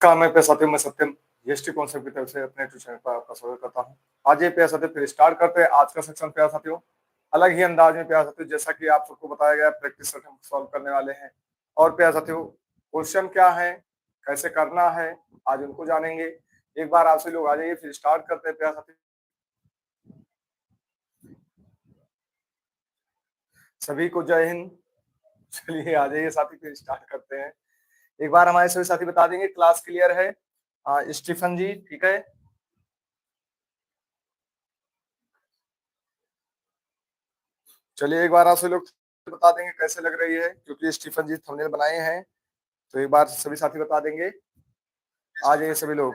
काम है पैसा मैं सत्यम जीएसटी कॉन्सेप्ट की तरफ से अपने ट्यूशन पर आपका स्वागत करता हूँ। आज ये प्यार साथियों फिर स्टार्ट करते हैं आज का सेक्शन। प्यार साथियों अलग ही अंदाज में प्यार साथियों, जैसा कि आप सबको बताया गया प्रैक्टिस सेट हम सॉल्व करने वाले हैं। और प्यार साथियों क्वेश्चन क्या है, कैसे करना है, आज उनको जानेंगे। एक बार आप सभी लोग आ जाइए, फिर स्टार्ट करते हैं प्यार साथियों। सभी को जय हिंद। चलिए आ जाइए साथी, फिर स्टार्ट करते हैं। एक बार हमारे सभी साथी बता देंगे क्लास क्लियर है। स्टीफन जी ठीक है। चलिए एक बार आप सभी लोग बता देंगे कैसे लग रही है, क्योंकि स्टीफन जी थंबनेल बनाए हैं। तो एक बार सभी साथी बता देंगे। आ जाइए सभी लोग।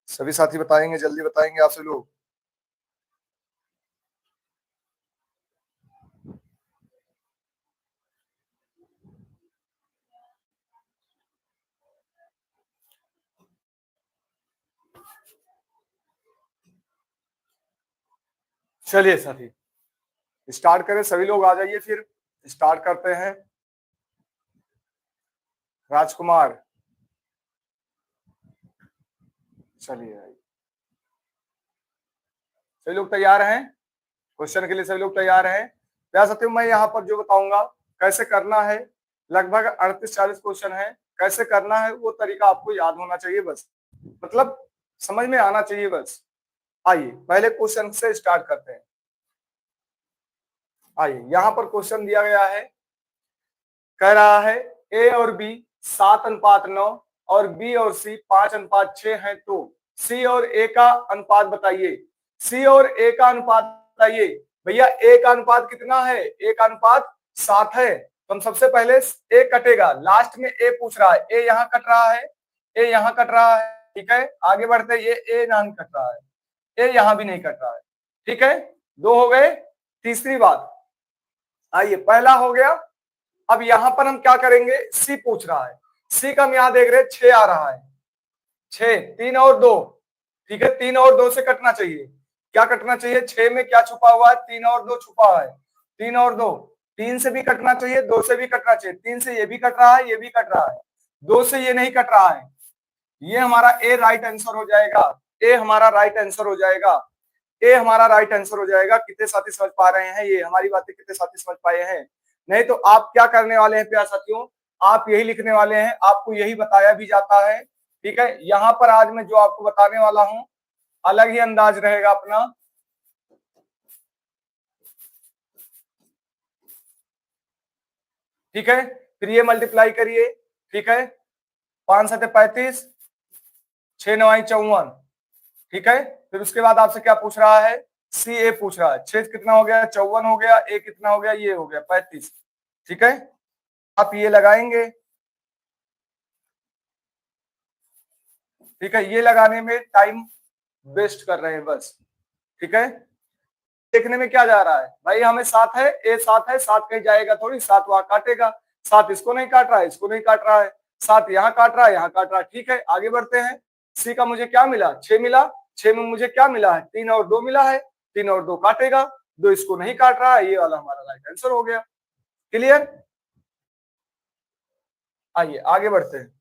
सभी साथी बताएंगे, जल्दी बताएंगे आप सभी लोग। चलिए साथी स्टार्ट करें, सभी लोग आ जाइए, फिर स्टार्ट करते हैं। राजकुमार चलिए सभी लोग तैयार हैं क्वेश्चन के लिए? सभी लोग तैयार हैं? प्यार साथियों मैं यहाँ पर जो बताऊंगा कैसे करना है, लगभग 38-40 क्वेश्चन है। कैसे करना है वो तरीका आपको याद होना चाहिए, बस मतलब समझ में आना चाहिए बस। आइए पहले क्वेश्चन से स्टार्ट करते हैं। आइए यहाँ पर क्वेश्चन दिया गया है, कह रहा है ए और बी 7:9 और बी और सी 5:6 है, तो सी और ए का अनुपात बताइए। सी और ए का अनुपात बताइए। भैया ए का अनुपात कितना है? ए का अनुपात 7 है। तो हम सबसे पहले ए कटेगा, लास्ट में ए पूछ रहा है। ए यहाँ कट रहा है, ए यहाँ कट रहा है, ठीक है। आगे बढ़ते, ये ए नहीं कट रहा है, ए यहाँ भी नहीं कट रहा है, ठीक है। दो हो गए। तीसरी बात, आइए पहला हो गया। अब यहां पर हम क्या करेंगे, सी पूछ रहा है। सी का हम यहां देख रहे हैं 6 आ रहा है, 6 3 और 2, ठीक है। 3 और 2 से कटना चाहिए। क्या कटना चाहिए? 6 में क्या छुपा हुआ है? 3 और 2 छुपा है। 3 और 2, 3 से भी कटना चाहिए, 2 से भी कटना चाहिए। 3 से ये भी कट रहा है, ये भी कट रहा है, 2 से ये नहीं कट रहा है। ये हमारा ए राइट आंसर हो जाएगा। ए हमारा राइट आंसर हो जाएगा। ए हमारा राइट आंसर हो जाएगा। कितने साथी समझ पा रहे हैं? ये हमारी बातें कितने साथी समझ पाए हैं? नहीं तो आप क्या करने वाले हैं प्यार साथियों, आप यही लिखने वाले हैं, आपको यही बताया भी जाता है, ठीक है। यहाँ पर आज मैं जो आपको बताने वाला हूं अलग ही अंदाज रहेगा अपना, ठीक है। फिर ये मल्टीप्लाई करिए, ठीक है। 5 7 35, 6 9 54, ठीक है। फिर उसके बाद आपसे क्या पूछ रहा है? सी ए पूछ रहा है। 6 कितना हो गया? 54 हो गया। ए कितना हो गया? ये हो गया 35, ठीक है। आप ये लगाएंगे, ठीक है। ये लगाने में टाइम वेस्ट कर रहे हैं बस, ठीक है। देखने में क्या जा रहा है भाई, हमें 7 है, ए 7 है, 7 कहीं जाएगा थोड़ी, 7 वहां काटेगा। 7 इसको नहीं काट रहा है, इसको नहीं काट रहा है, 7 यहाँ काट रहा है, यहाँ काट रहा है, ठीक है। आगे बढ़ते हैं। सी का मुझे क्या मिला? 6 मिला। 6 में मुझे क्या मिला है? 3 और 2 मिला है। 3 और 2 काटेगा, 2 इसको नहीं काट रहा है, ये वाला हमारा राइट आंसर हो गया। क्लियर? आइए आगे बढ़ते हैं।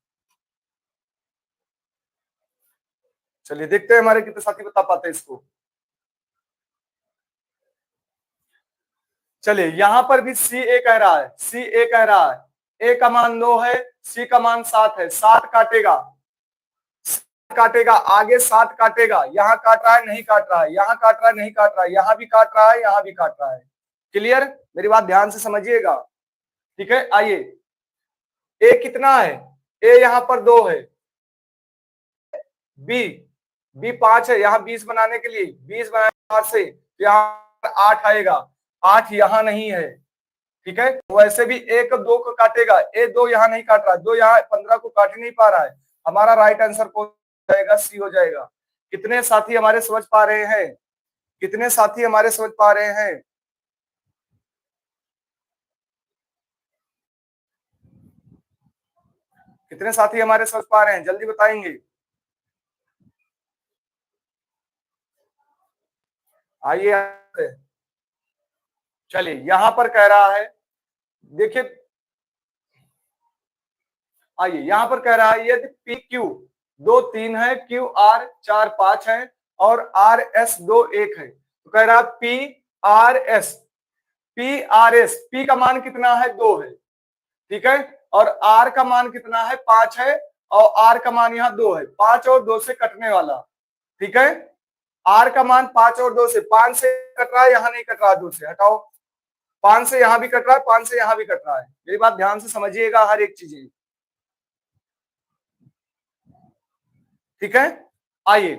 चलिए देखते हैं हमारे कितने साथी बता पाते हैं इसको। चलिए यहां पर भी सी ए कह रहा है, सी ए कह रहा है ए का मान 2 है, सी का मान 7 है। 7 काटेगा, काटेगा आगे, 7 काटेगा। यहाँ काट रहा है, नहीं काट रहा है, यहाँ काट रहा है, नहीं काट रहा है, यहाँ भी काट रहा है, यहाँ भी काट रहा है। क्लियर? मेरी बात ध्यान से समझिएगा, ठीक है। आइए ए कितना है? ए यहाँ पर 2 है। बी, बी 5 है। यहाँ 20 बनाने के लिए, 20 बनाने 5 से तो यहाँ 8 आएगा। 8 यहाँ नहीं है, ठीक है। वैसे भी एक 2 को काटेगा, ए 2 यहाँ नहीं काट रहा, 2 यहाँ 15 को काट ही नहीं पा रहा है। हमारा राइट आंसर कौन जाएगा? सी हो जाएगा। कितने साथी हमारे समझ पा रहे हैं? कितने साथी हमारे समझ पा रहे हैं? कितने साथी हमारे समझ पा रहे हैं? जल्दी बताएंगे। आइए चलिए यहां पर कह रहा है, देखिए आइए यहां पर कह रहा है यदि पी क्यू 2 3 है, क्यू आर 4 5 है और आर एस 2 1 है, तो कह रहा है पी आर एस, पी का मान कितना है 2 है, ठीक है, और आर का मान कितना है 5 है, और आर का मान यहाँ 2 है, 5 और 2 से कटने वाला, ठीक है, आर का मान 5 और 2 से, 5 से कट रहा है, यहाँ नहीं कट रहा है, 2 से हटाओ, 5 से यहां भी कट रहा है, 5 से यहां भी कट रहा है, मेरी बात ध्यान से समझिएगा हर एक चीज, ठीक है। आइए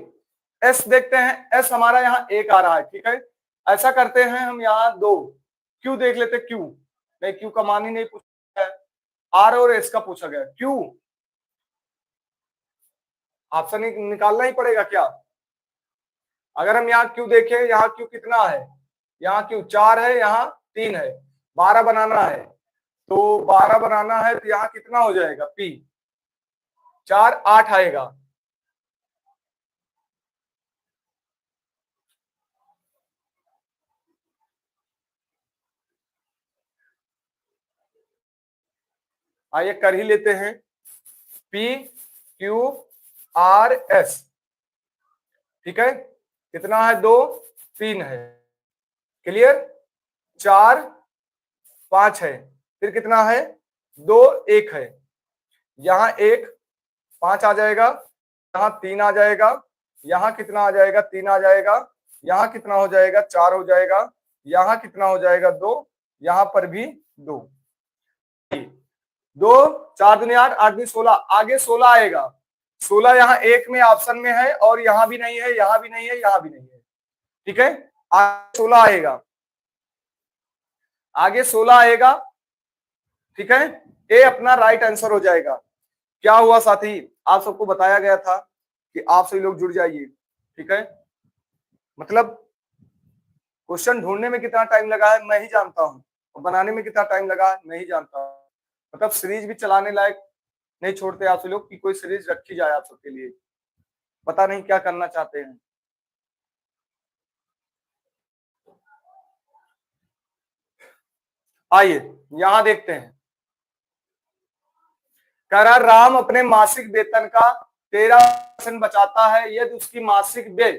एस देखते हैं, एस हमारा यहाँ 1 आ रहा है, ठीक है, ऐसा करते हैं हम यहाँ 2, क्यू देख लेते, क्यू नहीं, क्यू का मान ही नहीं पूछा है, आर और एस का पूछा गया, क्यू ऑप्शन निकालना ही पड़ेगा क्या, अगर हम यहाँ क्यू देखें, यहाँ क्यू कितना है, यहाँ क्यू 4 है, यहाँ 3 है, 12 बनाना है, तो 12 बनाना है तो यहाँ कितना हो जाएगा, पी 4 8 आएगा, आइए कर ही लेते हैं, पी क्यू आर एस, ठीक है, कितना है 2 3 है, क्लियर, 4 5 है, फिर कितना है 2 1 है, यहाँ 1 5 आ जाएगा, यहाँ 3 आ जाएगा, यहाँ कितना आ जाएगा 3 आ जाएगा, यहाँ कितना हो जाएगा 4 हो जाएगा, यहाँ कितना हो जाएगा 2, यहाँ पर भी 2, 2 4 दूनी 8 8 दूनी 16, आगे 16 आएगा, 16 यहाँ 1 में ऑप्शन में है, और यहाँ भी नहीं है, यहाँ भी नहीं है, यहाँ भी नहीं है, ठीक है, आगे 16 आएगा, आगे 16 आएगा, ठीक है, ए अपना राइट आंसर हो जाएगा। क्या हुआ साथी, आप सबको बताया गया था कि आप सभी लोग जुड़ जाइए, ठीक है, मतलब क्वेश्चन ढूंढने में कितना टाइम लगा है मैं ही जानता हूं, और बनाने में कितना टाइम लगा है मैं ही जानता हूं, मतलब सीरीज भी चलाने लायक नहीं छोड़ते आप सभी लोग कि कोई सीरीज रखी जाए आप सबके लिए, पता नहीं क्या करना चाहते हैं। आइए यहां देखते हैं, कह रहा राम अपने मासिक वेतन का 13% बचाता है, यदि उसकी मासिक व्यय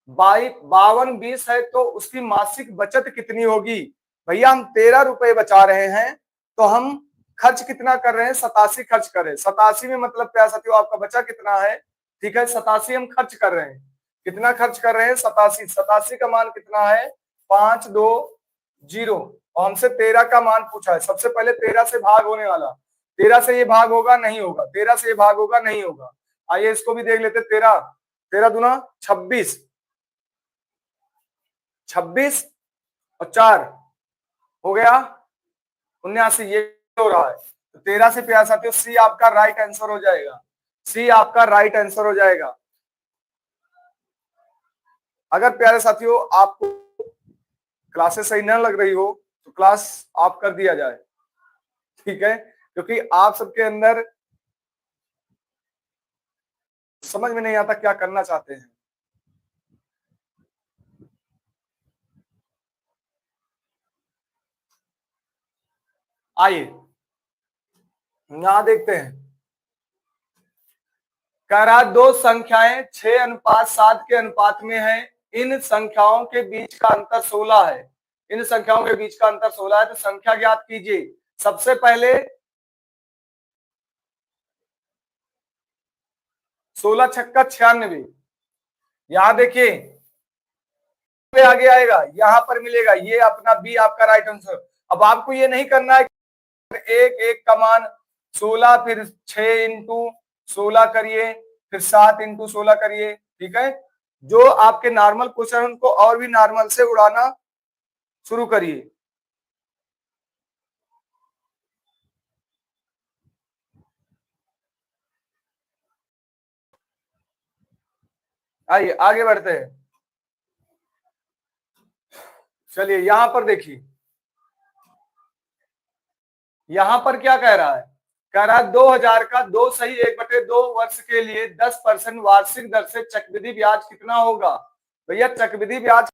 52 है तो उसकी मासिक बचत कितनी होगी। भैया हम 13 रुपए बचा रहे हैं, तो हम खर्च कितना कर रहे हैं, 87 खर्च कर रहे हैं, 87 में मतलब क्या साथियों, आपका बचा कितना है, ठीक है, 87 हम खर्च कर रहे हैं, कितना खर्च कर रहे हैं 87, 87 का मान कितना है 520, और हमसे 13 का मान पूछा है, सबसे पहले 13 से भाग होने वाला, 13 से ये भाग होगा नहीं होगा, 13 से ये भाग होगा नहीं होगा, आइए इसको भी देख लेते, 13 13 दूना 26, 26 और 4 हो गया 79, ये हो रहा है, तो 13 से प्यार साथियों सी आपका राइट आंसर हो जाएगा, सी आपका राइट आंसर हो जाएगा। अगर प्यारे साथियों आपको क्लासेस सही न लग रही हो तो क्लास ऑफ कर दिया जाए, ठीक है, क्योंकि आप सबके अंदर समझ में नहीं आता क्या करना चाहते हैं। आइए यहां देखते हैं, कह रहा दो संख्याएं 6:7 के अनुपात में है, इन संख्याओं के बीच का अंतर 16 है, इन संख्याओं के बीच का अंतर 16 है, तो संख्या ज्ञात कीजिए। सबसे पहले 16 छक्का 96, यहां देखिए आगे आएगा, यहां पर मिलेगा, ये अपना बी आपका राइट आंसर। अब आपको ये नहीं करना है एक एक का मान 16 फिर 6 इंटू 16 करिए, फिर 7 इंटू 16 करिए, ठीक है, जो आपके नॉर्मल क्वेश्चन उनको और भी नॉर्मल से उड़ाना शुरू करिए। आइए आगे बढ़ते हैं, चलिए यहां पर देखिए, यहां पर क्या कह रहा है, कह रहा है 2000 का 2 सही 1/2 वर्ष के लिए 10% वार्षिक दर से चक्रवृद्धि ब्याज कितना होगा। भैया चक्रवृद्धि ब्याज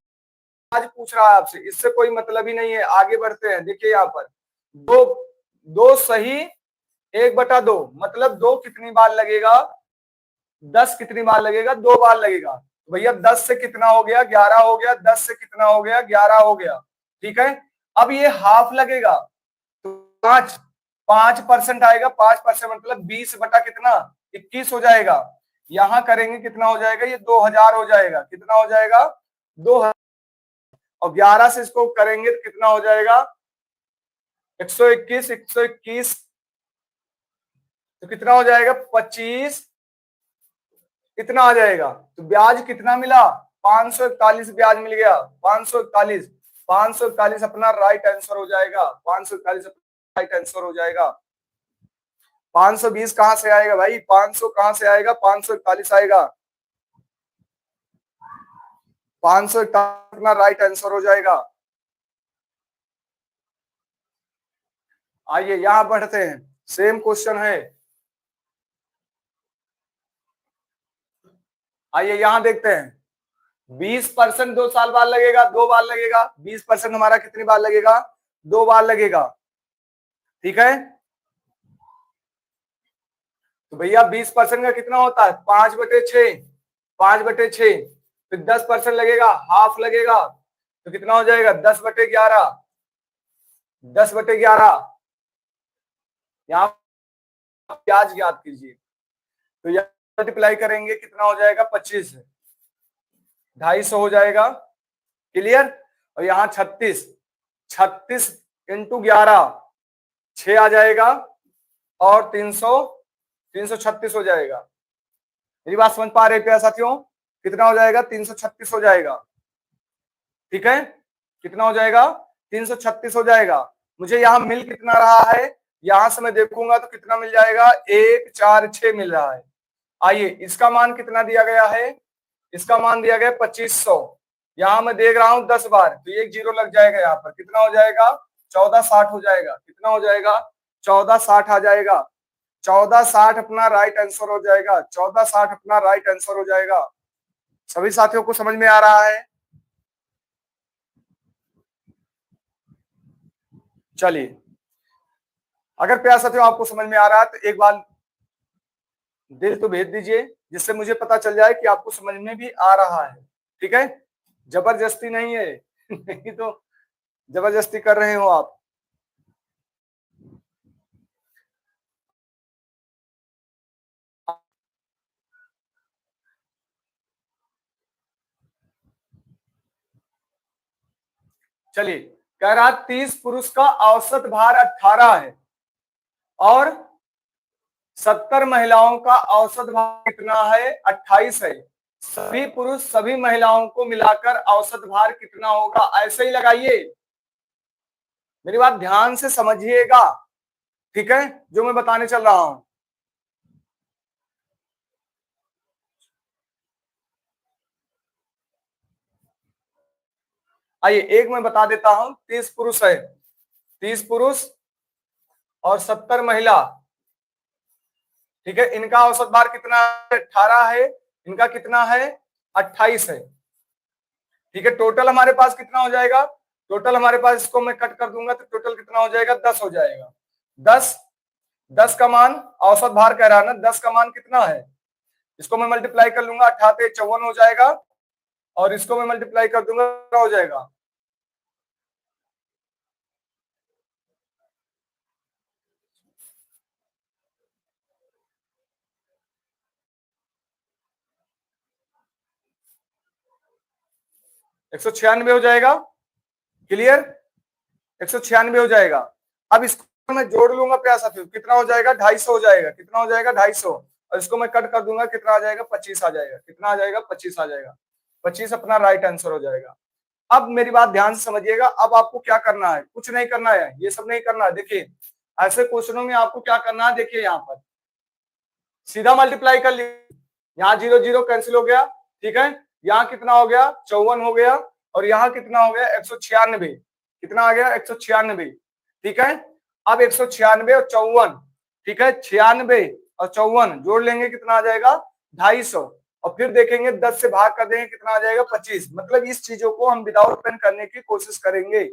आज पूछ रहा है आपसे, इससे कोई मतलब ही नहीं है। आगे बढ़ते हैं। देखिए यहाँ पर दो, दो सही 1/2, मतलब 2 कितनी बार लगेगा, 10 कितनी बार लगेगा, 2 बार लगेगा। तो भैया 10 से कितना हो गया, 11 हो गया, 10 से कितना हो गया, 11 हो गया। ठीक है, अब ये हाफ लगेगा तो 5% आएगा। 5% मतलब 20 बटा कितना, 21 हो जाएगा। यहां करेंगे कितना हो जाएगा, ये 2000 हो जाएगा। कितना हो जाएगा, 2000। और 11 से इसको करेंगे तो कितना हो जाएगा, 121। 121 तो कितना हो जाएगा, 25। कितना आ जाएगा, तो ब्याज कितना मिला, 541 ब्याज मिल गया। 541, 541 अपना राइट आंसर हो जाएगा। 541 राइट आंसर हो जाएगा। 520 कहां से आएगा भाई, 500 कहां से आएगा, 541 आएगा। 541 अपना राइट आंसर हो जाएगा। आइए यहां बढ़ते हैं, सेम क्वेश्चन है। आइए यहां देखते हैं। 20% 2 साल बाद लगेगा, 2 बार लगेगा। 20% हमारा कितनी बार लगेगा, 2 बार लगेगा। ठीक है, तो भैया 20% का कितना होता है, 5/6। 5/6 फिर 10% लगेगा, हाफ लगेगा, तो कितना हो जाएगा, 10/11। 10/11 यहाँ ब्याज याद कीजिए। तो यहाँ मल्टीप्लाई करेंगे कितना हो जाएगा, 25। 250 हो जाएगा। क्लियर। और यहाँ 36, 36 इंटू 11 6 आ जाएगा। और 336 हो जाएगा। मेरी बात समझ पा रहे प्यारे साथियों, कितना हो जाएगा, 336 हो जाएगा। ठीक है, कितना हो जाएगा, 336 हो जाएगा। मुझे यहाँ मिल कितना रहा है, यहां से मैं देखूंगा तो कितना मिल जाएगा, 1 4 6 मिल रहा है। आइए इसका मान कितना दिया गया है, इसका मान दिया गया 2500। यहां मैं देख रहा हूं 10 बार, तो एक जीरो लग जाएगा यहाँ पर। कितना हो जाएगा, 1460 हो जाएगा। कितना हो जाएगा, 1460 आ जाएगा। 1460 अपना राइट आंसर हो जाएगा। 1460 अपना राइट आंसर हो जाएगा। सभी साथियों को समझ में आ रहा है। चलिए, अगर प्यार साथियों आपको समझ में आ रहा है तो एक बार दिल तो भेज दीजिए, जिससे मुझे पता चल जाए कि आपको समझ में भी आ रहा है। ठीक है, जबरदस्ती नहीं है नहीं तो जबरदस्ती कर रहे हो आप। चलिए, कह रहा 30 पुरुष का औसत भार 18 है और 70 महिलाओं का औसत भार कितना है, 28 है। सभी पुरुष सभी महिलाओं को मिलाकर औसत भार कितना होगा, ऐसे ही लगाइए। मेरी बात ध्यान से समझिएगा। ठीक है, जो मैं बताने चल रहा हूं। आइए एक मैं बता देता हूं। 30 पुरुष है, 30 पुरुष और 70 महिला। ठीक है, इनका औसत भार कितना है, 18 है। इनका कितना है, 28 है। ठीक है, टोटल हमारे पास कितना हो जाएगा, टोटल हमारे पास, इसको मैं कट कर दूंगा तो टोटल कितना हो जाएगा, 10 हो जाएगा। 10, 10 का मान औसत भार कह रहा है ना, 10 का मान कितना है, इसको मैं मल्टीप्लाई कर लूंगा, 58 54 हो जाएगा। और इसको मैं मल्टीप्लाई कर दूंगा, क्या हो जाएगा, 196 हो जाएगा। क्लियर, 196 हो जाएगा। अब इसको मैं जोड़ लूंगा प्यार साथियों, कितना हो जाएगा, 250 हो जाएगा। कितना हो जाएगा, 250। और इसको मैं कट कर दूंगा, कितना आ जाएगा, 25 आ जाएगा। कितना आ जाएगा, 25 आ जाएगा। 25 अपना राइट आंसर हो जाएगा। अब मेरी बात ध्यान से समझिएगा। अब आपको क्या करना है, कुछ नहीं करना है, ये सब नहीं करना है। देखिए ऐसे क्वेश्चनों में आपको क्या करना है, देखिए यहाँ पर सीधा मल्टीप्लाई कर लीजिए। यहाँ 0 0 कैंसिल हो गया। ठीक है, यहाँ कितना हो गया, 54 हो गया। और यहाँ कितना हो गया, 196। कितना आ गया, 196। ठीक है, अब 196 और 54, ठीक है, 96 और 54 जोड़ लेंगे, कितना आ जाएगा, 250। और फिर देखेंगे 10 से भाग कर देंगे कितना आ जाएगा 25। मतलब इस चीजों को हम विदाउट पेन करने की कोशिश करेंगे।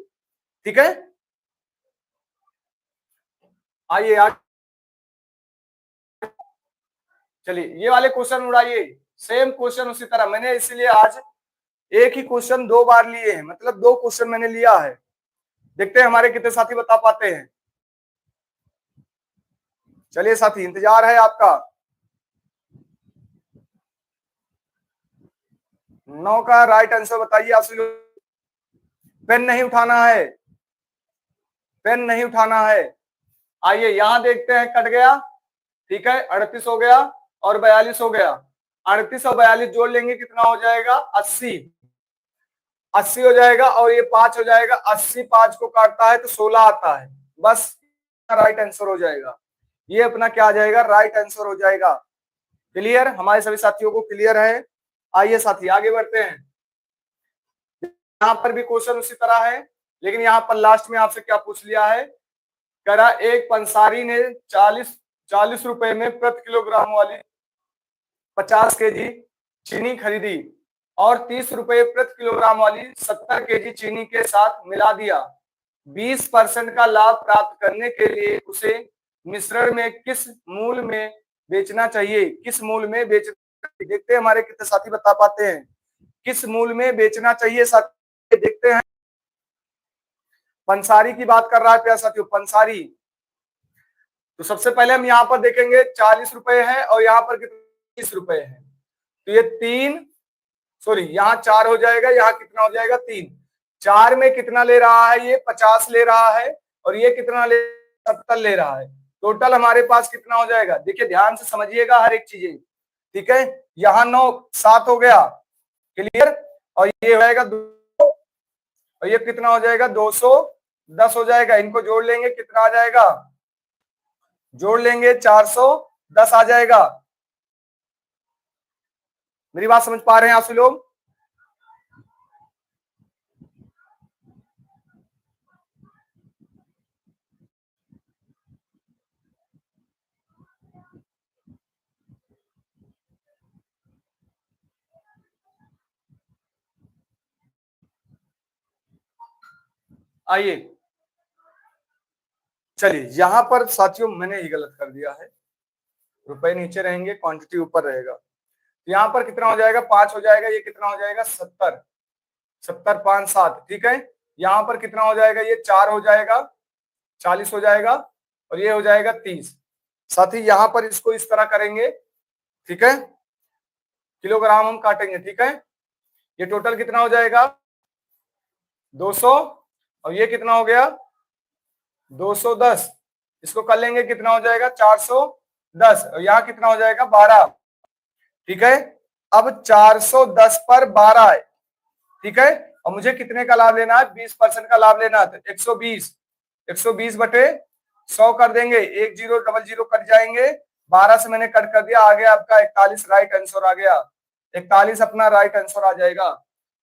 ठीक है, आइए आगे चलिए, ये वाले क्वेश्चन उड़ाइए। सेम क्वेश्चन उसी तरह, मैंने इसीलिए आज एक ही क्वेश्चन 2 बार लिए हैं, मतलब 2 क्वेश्चन मैंने लिया है। देखते हैं हमारे कितने साथी बता पाते हैं। चलिए साथी, इंतजार है आपका। 9 का राइट आंसर बताइए आप लोग। पेन नहीं उठाना है, पेन नहीं उठाना है। आइए यहां देखते हैं, कट गया। ठीक है, 38 हो गया और 42 हो गया। 38 और 42 जोड़ लेंगे कितना हो जाएगा 80। 80 हो जाएगा और ये 5 हो जाएगा। 80 5 को काटता है तो 16 आता है। बस राइट आंसर हो जाएगा। ये अपना क्या आ जाएगा, राइट आंसर हो जाएगा। क्लियर, हमारे सभी साथियों को क्लियर है। आइए साथी आगे बढ़ते हैं। यहाँ पर भी क्वेश्चन उसी तरह है, लेकिन यहाँ पर लास्ट में आपसे क्या पूछ लिया है, करा एक पंसारी ने 40 रुपए में प्रति किलोग्राम वाली 50 केजी चीनी खरीदी और 30 रुपए प्रति किलोग्राम वाली 70 केजी चीनी के साथ मिला दिया। 20% का लाभ प्राप्त करने के लिए उसे मिश्रण में किस मूल्य में बेचना चाहिए, किस मूल्य में बेचना चाहिए। देखते हैं हमारे कितने साथी बता पाते हैं, किस मूल्य में बेचना चाहिए साथी। देखते हैं, पंसारी की बात कर रहा है प्यार साथियों, पंसारी। तो सबसे पहले हम यहाँ पर देखेंगे 40 रुपए है और यहाँ पर कितने 30 रुपए है। तो ये 3 सॉरी यहाँ 4 हो जाएगा, यहाँ कितना हो जाएगा 3। 4 में कितना ले रहा है, ये 50 ले रहा है और ये कितना ले 70 ले रहा है। टोटल हमारे पास कितना हो जाएगा, देखिए ध्यान से समझिएगा हर एक चीजें। ठीक है, यहाँ 9 7 हो गया। क्लियर, और ये हो जाएगा 2 और ये कितना हो जाएगा 210 हो जाएगा। इनको जोड़ लेंगे कितना आ जाएगा, जोड़ लेंगे 410 आ जाएगा। मेरी बात समझ पा रहे हैं आप लोग? आइए चलिए, यहां पर साथियों मैंने ही गलत कर दिया है, रुपए नीचे रहेंगे क्वांटिटी ऊपर रहेगा। यहाँ पर कितना हो जाएगा 5 हो जाएगा, ये कितना हो जाएगा 70, 70 5 7। ठीक है, यहाँ पर कितना हो जाएगा, ये 4 हो जाएगा 40 हो जाएगा और ये हो जाएगा 30। साथ ही यहाँ पर इसको इस तरह करेंगे। ठीक है, किलोग्राम हम काटेंगे। ठीक है, ये टोटल कितना हो जाएगा 200 और ये कितना हो गया 210। इसको कर लेंगे कितना हो जाएगा 410 और यहाँ कितना हो जाएगा 12। ठीक है, अब 410 पर 12 है। ठीक है, और मुझे कितने का लाभ लेना है, 20% का लाभ लेना है। तो 120 बटे 100 कर देंगे, 1 0 डबल 0 कट जाएंगे। 12 से मैंने कट कर दिया, आ गया आपका 41 राइट आंसर आ गया। 41 अपना राइट आंसर आ जाएगा।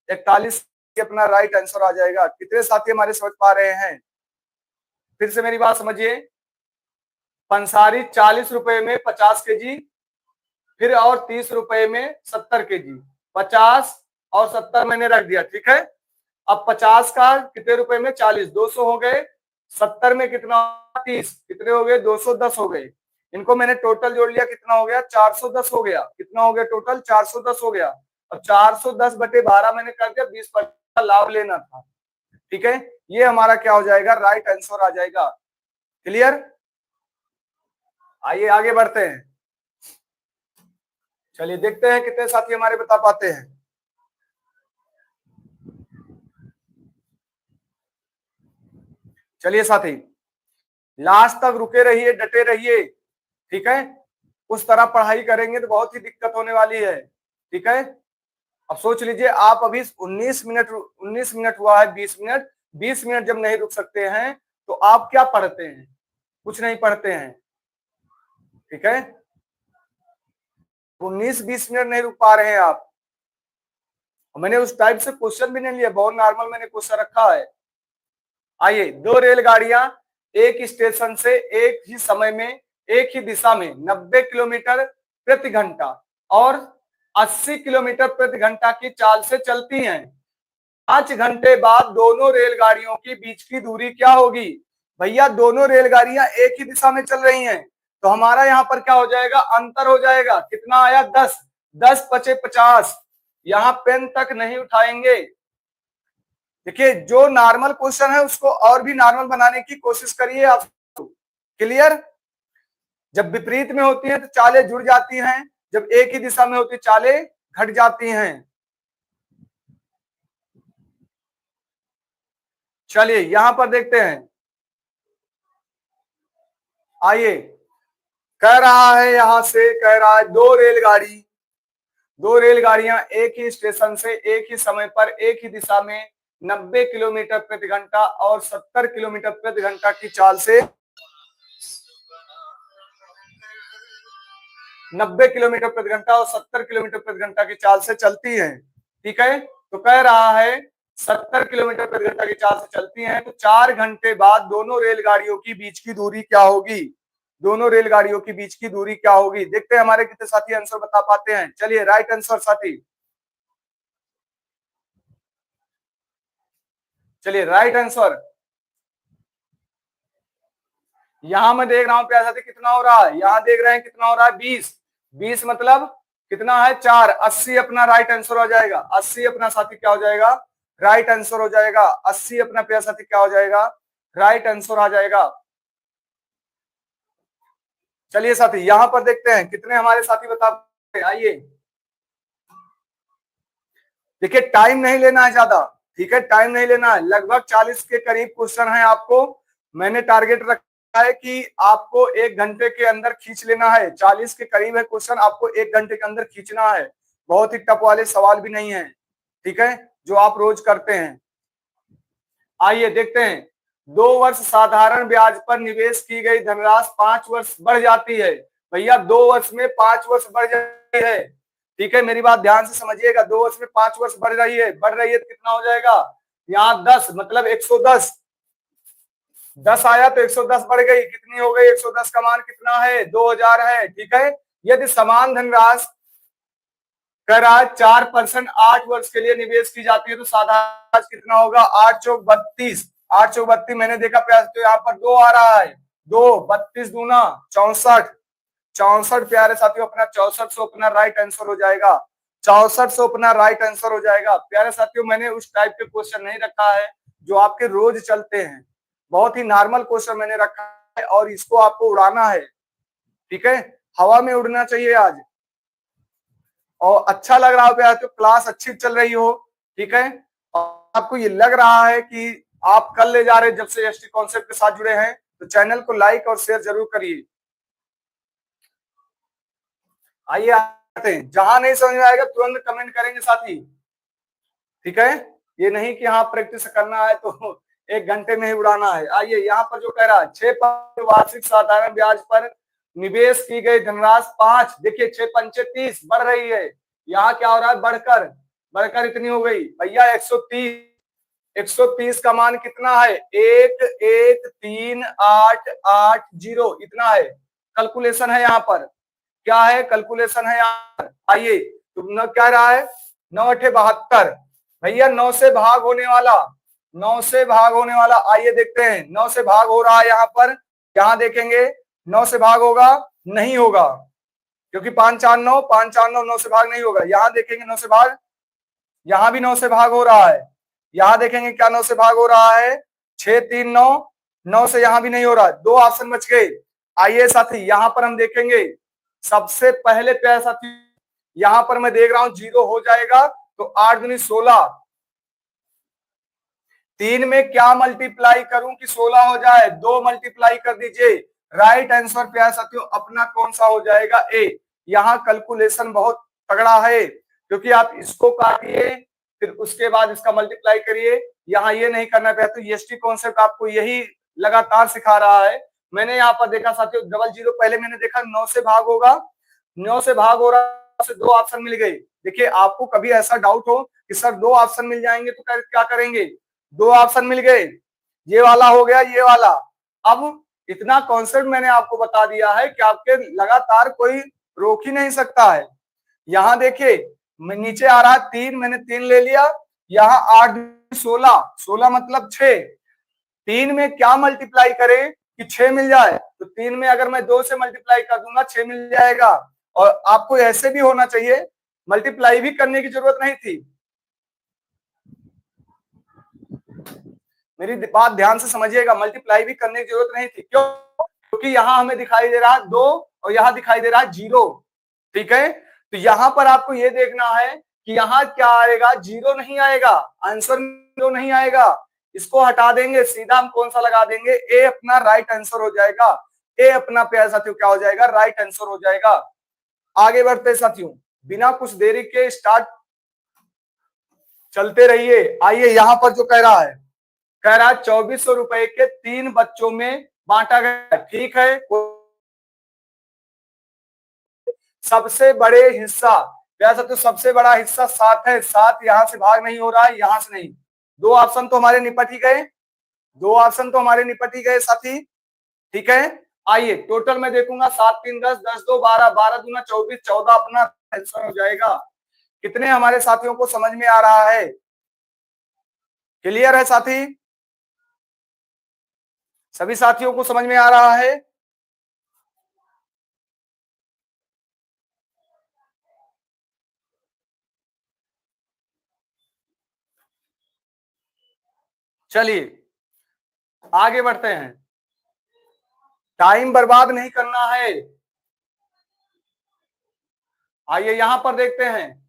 41 अपना राइट आंसर आ जाएगा। कितने साथी हमारे समझ पा रहे हैं? फिर से मेरी बात समझिए, पंसारी 40 रुपए में 50 केजी, फिर और 30 रुपए में 70 केजी। 50 और 70 मैंने रख दिया। ठीक है, अब 50 का कितने रुपए में 40, 200 हो गए। 70 में कितना 30, कितने हो गए 210 हो गए। इनको मैंने टोटल जोड़ लिया, कितना हो गया 410 हो गया। कितना हो गया टोटल 410 हो गया। और 410 बटे 12 मैंने कर दिया, 20% का लाभ लेना था। ठीक है, ये हमारा क्या हो जाएगा, राइट आंसर आ जाएगा। क्लियर, आइए आगे बढ़ते हैं। चलिए देखते हैं कितने साथी हमारे बता पाते हैं। चलिए साथी, लास्ट तक रुके रहिए, डटे रहिए। ठीक है, उस तरह पढ़ाई करेंगे तो बहुत ही दिक्कत होने वाली है। ठीक है, अब सोच लीजिए, आप अभी 19 मिनट हुआ है, 20 मिनट जब नहीं रुक सकते हैं तो आप क्या पढ़ते हैं, कुछ नहीं पढ़ते हैं। ठीक है, 19-20 मिनट नहीं रुक पा रहे हैं आप। मैंने उस टाइप से क्वेश्चन भी नहीं लिया, बहुत नॉर्मल मैंने क्वेश्चन रखा है। आइए, 2 रेलगाड़ियां एक स्टेशन से एक ही समय में एक ही दिशा में 90 किलोमीटर प्रति घंटा और 80 किलोमीटर प्रति घंटा की चाल से चलती हैं। 5 घंटे बाद दोनों रेलगाड़ियों के बीच की दूरी क्या होगी? भैया दोनों रेलगाड़ियां एक ही दिशा में चल रही हैं, तो हमारा यहाँ पर क्या हो जाएगा? अंतर हो जाएगा। कितना आया? 10। 10 पचे 50। यहाँ पेन तक नहीं उठाएंगे। देखिए जो नॉर्मल क्वेश्चन है उसको और भी नॉर्मल बनाने की कोशिश करिए आप। क्लियर? जब विपरीत में होती है तो चालें जुड़ जाती हैं, जब एक ही दिशा में होती चालें घट जाती हैं। चलिए यहां पर देखते हैं। आइए, कह रहा है यहां से, कह रहा है दो रेलगाड़ियां एक ही स्टेशन से एक ही समय पर एक ही दिशा में 90 किलोमीटर प्रति घंटा और 70 किलोमीटर प्रति घंटा की चाल से 90 किलोमीटर प्रति घंटा और 70 किलोमीटर प्रति घंटा की चाल से चलती हैं। ठीक है, तो कह रहा है 70 किलोमीटर प्रति घंटा की चाल से चलती हैं, तो 4 घंटे बाद दोनों रेलगाड़ियों की बीच की दूरी क्या होगी? दोनों रेलगाड़ियों की बीच की दूरी क्या होगी? देखते हैं हमारे कितने साथी आंसर बता पाते हैं। चलिए राइट आंसर साथी, चलिए राइट आंसर। यहां मैं देख रहा हूं प्यारे साथी कितना हो रहा है, यहां देख रहे हैं कितना हो रहा है? 20। 20 मतलब कितना है? 4। 80 अपना राइट आंसर हो जाएगा। 80 अपना साथी क्या हो जाएगा? राइट आंसर हो जाएगा। 80 अपना प्यारे साथी क्या हो जाएगा? राइट आंसर आ जाएगा। चलिए साथी यहां पर देखते हैं कितने हमारे साथी बता। आइए, देखिए टाइम नहीं लेना है ज्यादा। ठीक है, टाइम नहीं लेना है। लगभग 40 के करीब क्वेश्चन है। आपको मैंने टारगेट रखा है कि आपको 1 घंटे के अंदर खींच लेना है। 40 के करीब है क्वेश्चन, आपको 1 घंटे के अंदर खींचना है। बहुत ही टफ वाले सवाल भी नहीं है, ठीक है, जो आप रोज करते हैं। आइए देखते हैं। 2 वर्ष साधारण ब्याज पर निवेश की गई धनराशि 5 वर्ष बढ़ जाती है। भैया 2 वर्ष में 5 वर्ष बढ़ जाती है। ठीक है, मेरी बात ध्यान से समझिएगा। 2 वर्ष में 5 वर्ष बढ़ रही है तो कितना हो जाएगा? यहाँ 10 मतलब 110। 10 आया तो 110 बढ़ गई। कितनी हो गई? 110 का मान कितना है? 2000 है। ठीक है, यदि समान धनराशि कह रहा है 4% 8 वर्ष के लिए निवेश की जाती है तो साधारण कितना होगा? 8 चौक 32। 8 चौक 32 मैंने देखा प्यारे, तो यहाँ पर 2 आ रहा है। 2 32 दूना 64। 64 प्यारे साथियों अपना 6400 अपना राइट आंसर हो जाएगा। 6400 अपना राइट आंसर हो जाएगा। प्यारे साथियों मैंने उस टाइप के क्वेश्चन नहीं रखा है जो आपके रोज चलते हैं। बहुत ही नॉर्मल क्वेश्चन मैंने रखा है और इसको आपको उड़ाना है। ठीक है, हवा में उड़ना चाहिए आज। और अच्छा लग रहा हो प्यारे तो क्लास अच्छी चल रही हो। ठीक है, और आपको ये लग रहा है कि आप कल ले जा रहे जब से एसटी कॉन्सेप्ट के साथ जुड़े हैं तो चैनल को लाइक और शेयर जरूर करिए। आइए आते हैं, जहां नहीं समझ में आएगा तुरंत कमेंट करेंगे साथी। ठीक है, ये नहीं कि हाँ प्रैक्टिस करना है तो 1 घंटे में ही उड़ाना है। आइए यहाँ पर जो कह रहा है 6 वार्षिक साधारण ब्याज पर निवेश की गई धनराशि 5। देखिए 6 पंचे 30 बढ़ रही है। यहाँ क्या हो रहा है? बढ़कर बढ़कर इतनी हो गई भैया 130। 130 का मान कितना है? 11388 इतना है। कैलकुलेशन है यहाँ पर, क्या है? कैलकुलेशन है यहाँ पर। आइए तो न क्या रहा है? 9 8 72। भैया 9 से भाग होने वाला, 9 से भाग होने वाला। आइए देखते हैं 9 से भाग हो रहा है यहाँ पर। यहाँ देखेंगे 9 से भाग होगा? नहीं होगा, क्योंकि 5 4 9 5 4 9 9 से भाग नहीं होगा। यहाँ देखेंगे 9 से भाग, यहाँ भी 9 से भाग हो रहा है। यहाँ देखेंगे क्या 9 से भाग हो रहा है? 6 3 9। 9 से यहाँ भी नहीं हो रहा है। 2 ऑप्शन बच गए। आइए साथी यहाँ पर हम देखेंगे सबसे पहले प्यारे साथी, यहाँ पर मैं देख रहा हूं 0 हो जाएगा तो 8 दूनी 16। 3 में क्या मल्टीप्लाई करूं कि 16 हो जाए? 2 मल्टीप्लाई कर दीजिए। राइट आंसर प्यारे साथियों अपना कौन सा हो जाएगा? ए। यहाँ कैलकुलेशन बहुत तगड़ा है, क्योंकि आप इसको काटिए फिर उसके बाद इसका मल्टीप्लाई करिए। यहाँ ये नहीं करना पड़ता। तो एसटी कॉन्सेप्ट आपको यही लगातार सिखा रहा है। मैंने यहाँ पर देखा साथियों 00 पहले मैंने देखा 9 से भाग होगा, 9 से भाग हो रहा से 2 ऑप्शन मिल गए। देखिए आपको कभी ऐसा डाउट हो कि सर 2 ऑप्शन मिल जाएंगे तो क्या करेंगे? 2 ऑप्शन मिल गए, ये वाला हो गया, ये वाला। अब इतना कॉन्सेप्ट मैंने आपको बता दिया है कि आपके लगातार कोई रोक ही नहीं सकता है। यहाँ देखिए नीचे आ रहा है 3, मैंने 3 ले लिया, यहाँ 8 16, 16 मतलब 6। 3 में क्या मल्टीप्लाई करें कि 6 मिल जाए, तो 3 में अगर मैं 2 से मल्टीप्लाई कर दूंगा 6 मिल जाएगा। और आपको ऐसे भी होना चाहिए, मल्टीप्लाई भी करने की जरूरत नहीं थी। मेरी बात ध्यान से समझिएगा, मल्टीप्लाई भी करने की जरूरत नहीं थी। क्यों? क्योंकि यहाँ हमें दिखाई दे रहा है 2 और यहाँ दिखाई दे रहा है 0। ठीक है, तो यहाँ पर आपको ये देखना है कि यहाँ क्या आएगा, 0 नहीं आएगा, आंसर 0 नहीं आएगा। इसको हटा देंगे, सीधा हम कौन सा लगा देंगे, ए अपना राइट आंसर हो जाएगा। ए अपना प्यारे साथियों क्या हो जाएगा, राइट आंसर हो जाएगा। आगे बढ़ते साथियों, बिना कुछ देरी के स्टार्ट चलते रहिए। आइए यहाँ पर जो कह रहा है 2400 रुपए के 3 बच्चों में बांटा गया। ठीक है, सबसे बड़े हिस्सा कह सकते हो, सबसे बड़ा हिस्सा 7 है। 7 यहां से भाग नहीं हो रहा है, यहां से नहीं। 2 ऑप्शन तो हमारे निपट ही गए, 2 ऑप्शन तो हमारे निपट ही गए साथी। ठीक है, आइए टोटल में देखूंगा, 7 3 10, 10 2 12, 12 दूना 24, 14 अपना आंसर हो जाएगा। कितने हमारे साथियों को समझ में आ रहा है? क्लियर है साथी? सभी साथियों को समझ में आ रहा है? चलिए आगे बढ़ते हैं, टाइम बर्बाद नहीं करना है। आइए यहां पर देखते हैं,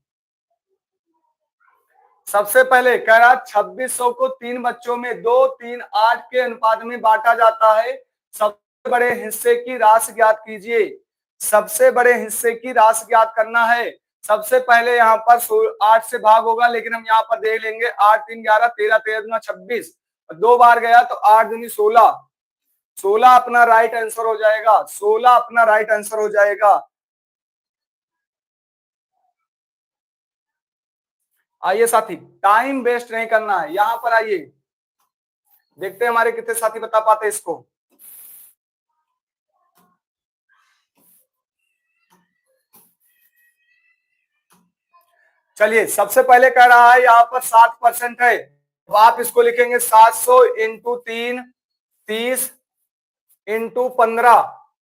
सबसे पहले कह रहा 2600 को 3 बच्चों में 2 3 8 के अनुपात में बांटा जाता है। सबसे बड़े हिस्से की राशि ज्ञात कीजिए। सबसे बड़े हिस्से की राशि ज्ञात करना है। सबसे पहले यहाँ पर 8 से भाग होगा, लेकिन हम यहाँ पर देख लेंगे 8 3 11, 13 13 दूना 26, 2 बार गया तो 8 दूनी 16, 16 अपना राइट आंसर हो जाएगा। 16 अपना राइट आंसर हो जाएगा। आइए साथी, टाइम वेस्ट नहीं करना है। यहां पर आइए देखते हैं हमारे कितने साथी बता पाते इसको। चलिए सबसे पहले कह रहा है यहाँ पर 7% है, तो आप इसको लिखेंगे 700 इंटू 3, 30 इंटू 15।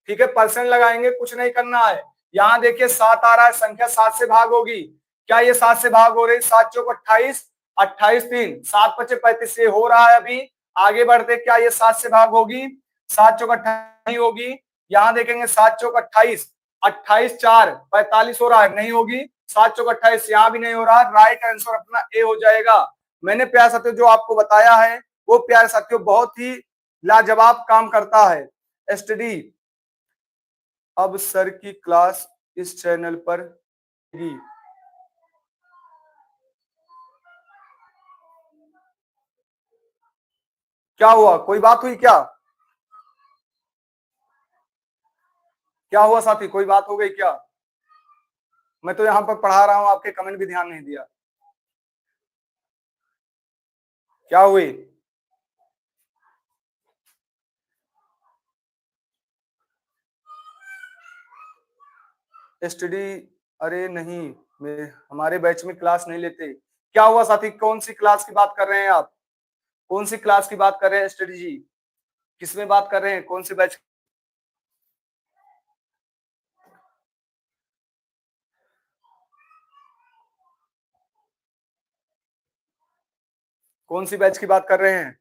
ठीक है, परसेंट लगाएंगे, कुछ नहीं करना है। यहाँ देखिए 7 आ रहा है, संख्या 7 से भाग होगी। क्या ये 7 से भाग हो रही? 7 चौक 28, 28 3, 7 पचे 35 से हो रहा है अभी। आगे बढ़ते, क्या ये 7 से भाग होगी? 7 चौक 28 नहीं होगी। यहाँ देखेंगे 7 चौक 28, 28 4 45 हो रहा है, नहीं होगी। 7 चौक 28, यहाँ भी नहीं हो रहा। राइट आंसर अपना ए हो जाएगा। मैंने प्यारे साथियों जो आपको बताया है वो प्यारे साथियों बहुत ही लाजवाब काम करता है। स्टडी अब सर की क्लास इस चैनल पर होगी। क्या हुआ, कोई बात हुई क्या? क्या हुआ साथी, कोई बात हो गई क्या? मैं तो यहाँ पर पढ़ा रहा हूं, आपके कमेंट भी ध्यान नहीं दिया। क्या हुई? स्टडी, अरे नहीं, हमारे बैच में क्लास नहीं लेते। क्या हुआ साथी, कौन सी क्लास की बात कर रहे हैं आप? कौन सी क्लास की बात कर रहे हैं स्टडी जी? किसमें बात कर रहे हैं, कौन से बैच? कौन सी बैच की बात कर रहे हैं?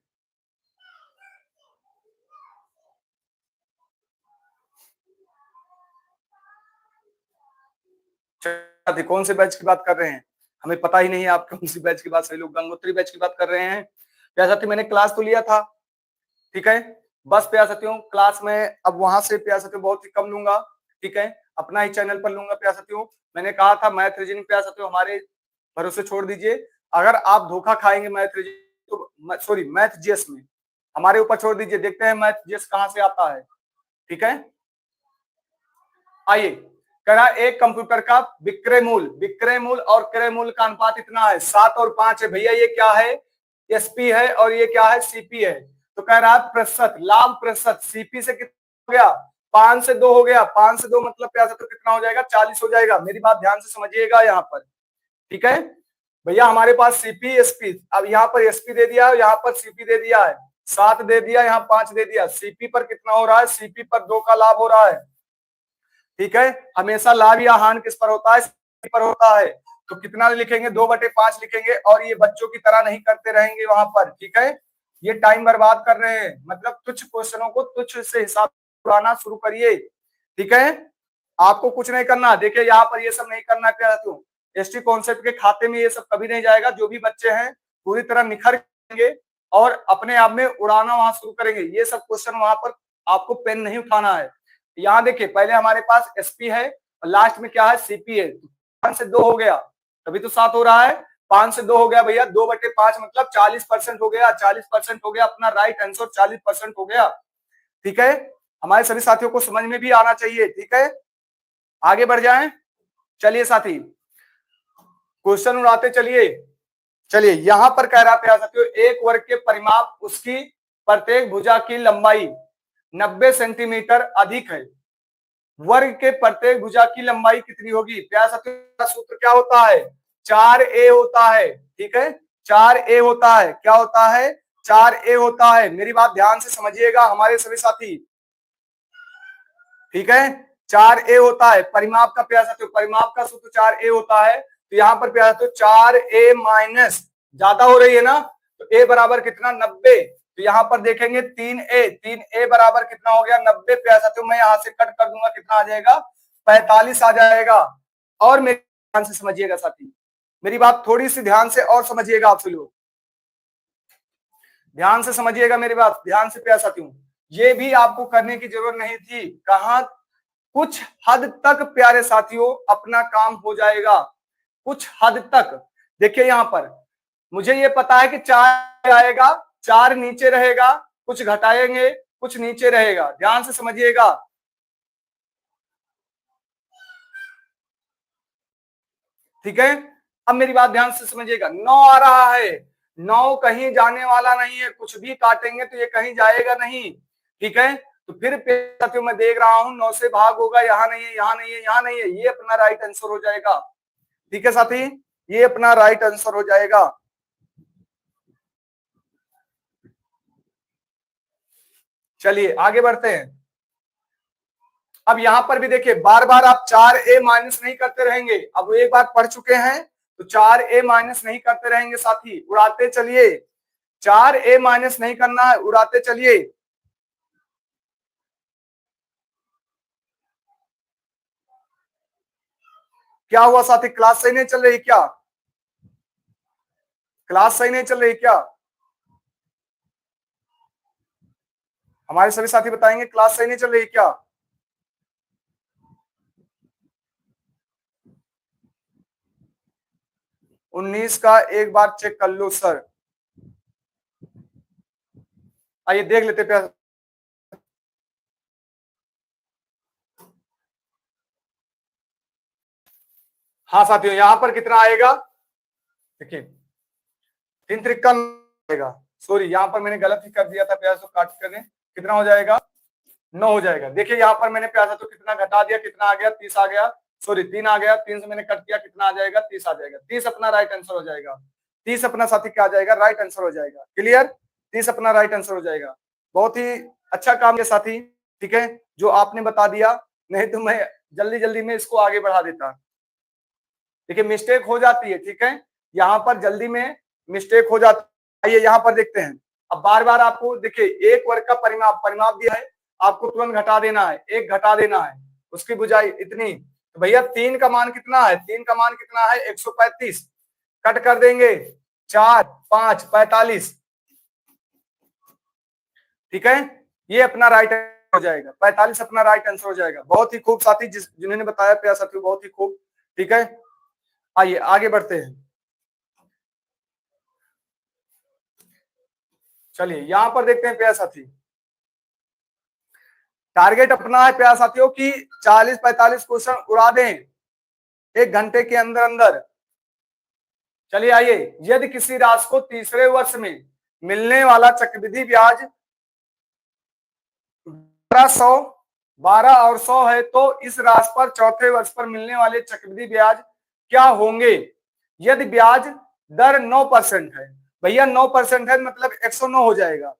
कौन से बैच की बात कर रहे हैं? हमें पता ही नहीं है आप कौन सी बैच की बात, सही लोग गंगोत्री बैच की बात कर रहे हैं। प्यारे साथी मैंने क्लास तो लिया था, ठीक है, बस प्यारे साथियों क्लास में अब वहां से प्यारे साथियों बहुत ही कम लूंगा। ठीक है, अपना ही चैनल पर लूंगा प्यारे साथियों। मैंने कहा था मैथ रीजनिंग प्यारे साथियों हमारे भरोसे छोड़ दीजिए। अगर आप धोखा खाएंगे मैथ रीजनिंग तो सॉरी मैथ जीएस में, हमारे ऊपर छोड़ दीजिए, देखते हैं मैथ जीएस कहां से आता है। ठीक है, आइए करा एक कंप्यूटर का विक्रय मूल्य और क्रय मूल्य का अनुपात इतना है, 7 और 5 है। भैया ये क्या है? एसपी है और ये क्या है? सीपी है। तो कह रहा है प्रतिशत, लाभ प्रतिशत। सीपी से कितना हो गया? 5 से 2 हो गया, 5 से 2 मतलब प्यार साथियों कितना हो जाएगा, 40 हो जाएगा। मेरी बात ध्यान से समझिएगा यहाँ पर, ठीक है भैया। हमारे पास सीपी एसपी, अब यहाँ पर एसपी दे दिया है, यहाँ पर सीपी दे दिया है, 7 दे दिया, यहाँ 5 दे दिया। सीपी पर कितना हो रहा है, सीपी पर 2 का लाभ हो रहा है, ठीक है। हमेशा लाभ या हानि किस पर होता है, सीपी पर होता है। तो कितना लिखेंगे, 2/5 लिखेंगे, और ये बच्चों की तरह नहीं करते रहेंगे वहां पर, ठीक है। ये टाइम बर्बाद कर रहे हैं, मतलब तुच्छ क्वेश्चनों को तुच्छ से हिसाब उड़ाना शुरू करिए, ठीक है। आपको कुछ नहीं करना, देखिए यहाँ पर ये सब नहीं करना, क्या रहती हूँ एसटी कॉन्सेप्ट के खाते में ये सब कभी नहीं जाएगा। जो भी बच्चे हैं पूरी तरह निखर करेंगे और अपने आप में उड़ाना वहां शुरू करेंगे। ये सब क्वेश्चन वहां पर आपको पेन नहीं उठाना है। यहाँ देखिए पहले हमारे पास एसपी है और लास्ट में क्या है, सीपी है। 5 से 2 हो गया, तभी तो 7 हो रहा है। 5 से 2 हो गया भैया, 2/5 मतलब 40% हो गया, 40% हो गया। अपना राइट आंसर 40% हो गया, ठीक है। हमारे सभी साथियों को समझ में भी आना चाहिए, ठीक है। आगे बढ़ जाएं, चलिए साथी क्वेश्चन उड़ाते चलिए। चलिए यहाँ पर कह रहा था साथियों, एक वर्ग के परिमाप उसकी प्रत्येक भुजा की लंबाई 90 सेंटीमीटर अधिक है। वर्ग के प्रत्येक भुजा की लंबाई कितनी होगी। प्यार साथियों का सूत्र क्या होता है, 4a होता है, ठीक है। 4a होता है, क्या होता है, 4a होता है। मेरी बात ध्यान से समझिएगा हमारे सभी साथी, ठीक है। 4a होता है परिमाप का, प्यार साथियों परिमाप का सूत्र 4a होता है। तो यहाँ पर प्यार साथियों 4a माइनस ज्यादा हो रही है ना, तो a बराबर कितना, 90। तो यहाँ पर देखेंगे 3a बराबर कितना हो गया, 90। प्यार साथियों मैं यहाँ से कट कर दूंगा, कितना आ जाएगा, 45 आ जाएगा। और मेरे ध्यान से समझिएगा साथी, मेरी बात थोड़ी सी ध्यान से और समझिएगा, आप लोग ध्यान से समझिएगा मेरी बात, ध्यान से प्यार साथियों। ये भी आपको करने की जरूरत नहीं थी, कहा कुछ हद तक प्यारे साथियों अपना काम हो जाएगा, कुछ हद तक। देखिए यहाँ पर मुझे ये पता है कि 4 आएगा, 4 नीचे रहेगा, कुछ घटाएंगे कुछ नीचे रहेगा, ध्यान से समझिएगा, ठीक है। अब मेरी बात ध्यान से समझिएगा, 9 आ रहा है, 9 कहीं जाने वाला नहीं है, कुछ भी काटेंगे तो ये कहीं जाएगा नहीं, ठीक है। तो फिर साथियों मैं देख रहा हूं 9 से भाग होगा, यहाँ नहीं है, यहाँ नहीं है, यहाँ नहीं है, ये अपना राइट आंसर हो जाएगा, ठीक है साथी, ये अपना राइट आंसर हो जाएगा। चलिए आगे बढ़ते हैं। अब यहां पर भी देखिए बार बार आप 4a माइनस नहीं करते रहेंगे, अब एक बार पढ़ चुके हैं तो 4a माइनस नहीं करते रहेंगे साथी, उड़ाते चलिए। 4a माइनस नहीं करना है, उड़ाते चलिए। क्या हुआ साथी, क्लास सही नहीं चल रही क्या, क्लास सही नहीं चल रही क्या, हमारे सभी साथी बताएंगे क्लास सही नहीं चल रही क्या। उन्नीस का एक बार चेक कर लो सर, आइए देख लेते प्यार। हाँ साथियों यहाँ पर कितना आएगा, देखिए 3 त्रिका आएगा, सॉरी यहाँ पर मैंने गलत ही कर दिया था प्यार, तो काट कर दें, कितना हो जाएगा, 9 हो जाएगा। देखिए यहाँ पर मैंने प्यार तो कितना घटा दिया, कितना आ गया, 30 आ गया, सॉरी 3 आ गया, 3 से मैंने कट किया, कितना आ जाएगा, 30 आ जाएगा। 30 अपना राइट आंसर हो जाएगा, 30 अपना साथी क्या आ जाएगा, राइट आंसर हो जाएगा, क्लियर, 30 अपना राइट आंसर हो जाएगा। बहुत ही अच्छा काम है साथी, ठीक है, जो आपने बता दिया, नहीं तो मैं जल्दी जल्दी में इसको आगे बढ़ा देता। देखिए मिस्टेक हो जाती है, ठीक है, यहाँ पर जल्दी में मिस्टेक हो जाती है। आइए यहाँ पर देखते हैं, अब बार बार आपको देखिए एक वर्ग का परिमाप, परिमाप दिया है, आपको तुरंत घटा देना है, एक घटा देना है, उसकी बुझाई इतनी, तो भैया 3 का मान कितना है, 3 का मान कितना है, 135, कट कर देंगे, 4 5 45, ठीक है, ये अपना राइट हो जाएगा, 45 अपना राइट आंसर हो जाएगा। बहुत ही खूब साथी, जिन्होंने बताया प्यार साथियों, बहुत ही खूब, ठीक है। आइए आगे बढ़ते हैं, चलिए यहां पर देखते हैं प्यार साथी, टारगेट अपना है प्यार साथियों की 40-45 क्वेश्चन उड़ा दें 1 घंटे के अंदर अंदर। चलिए आइए, यदि किसी राशि को तीसरे वर्ष में मिलने वाला चक्रवृद्धि ब्याज 1200 12 और 100 है तो इस राशि पर चौथे वर्ष पर मिलने वाले चक्रवृद्धि ब्याज क्या होंगे? यदि ब्याज दर 9% है, भैया 9% है मतलब 109 हो जाएगा।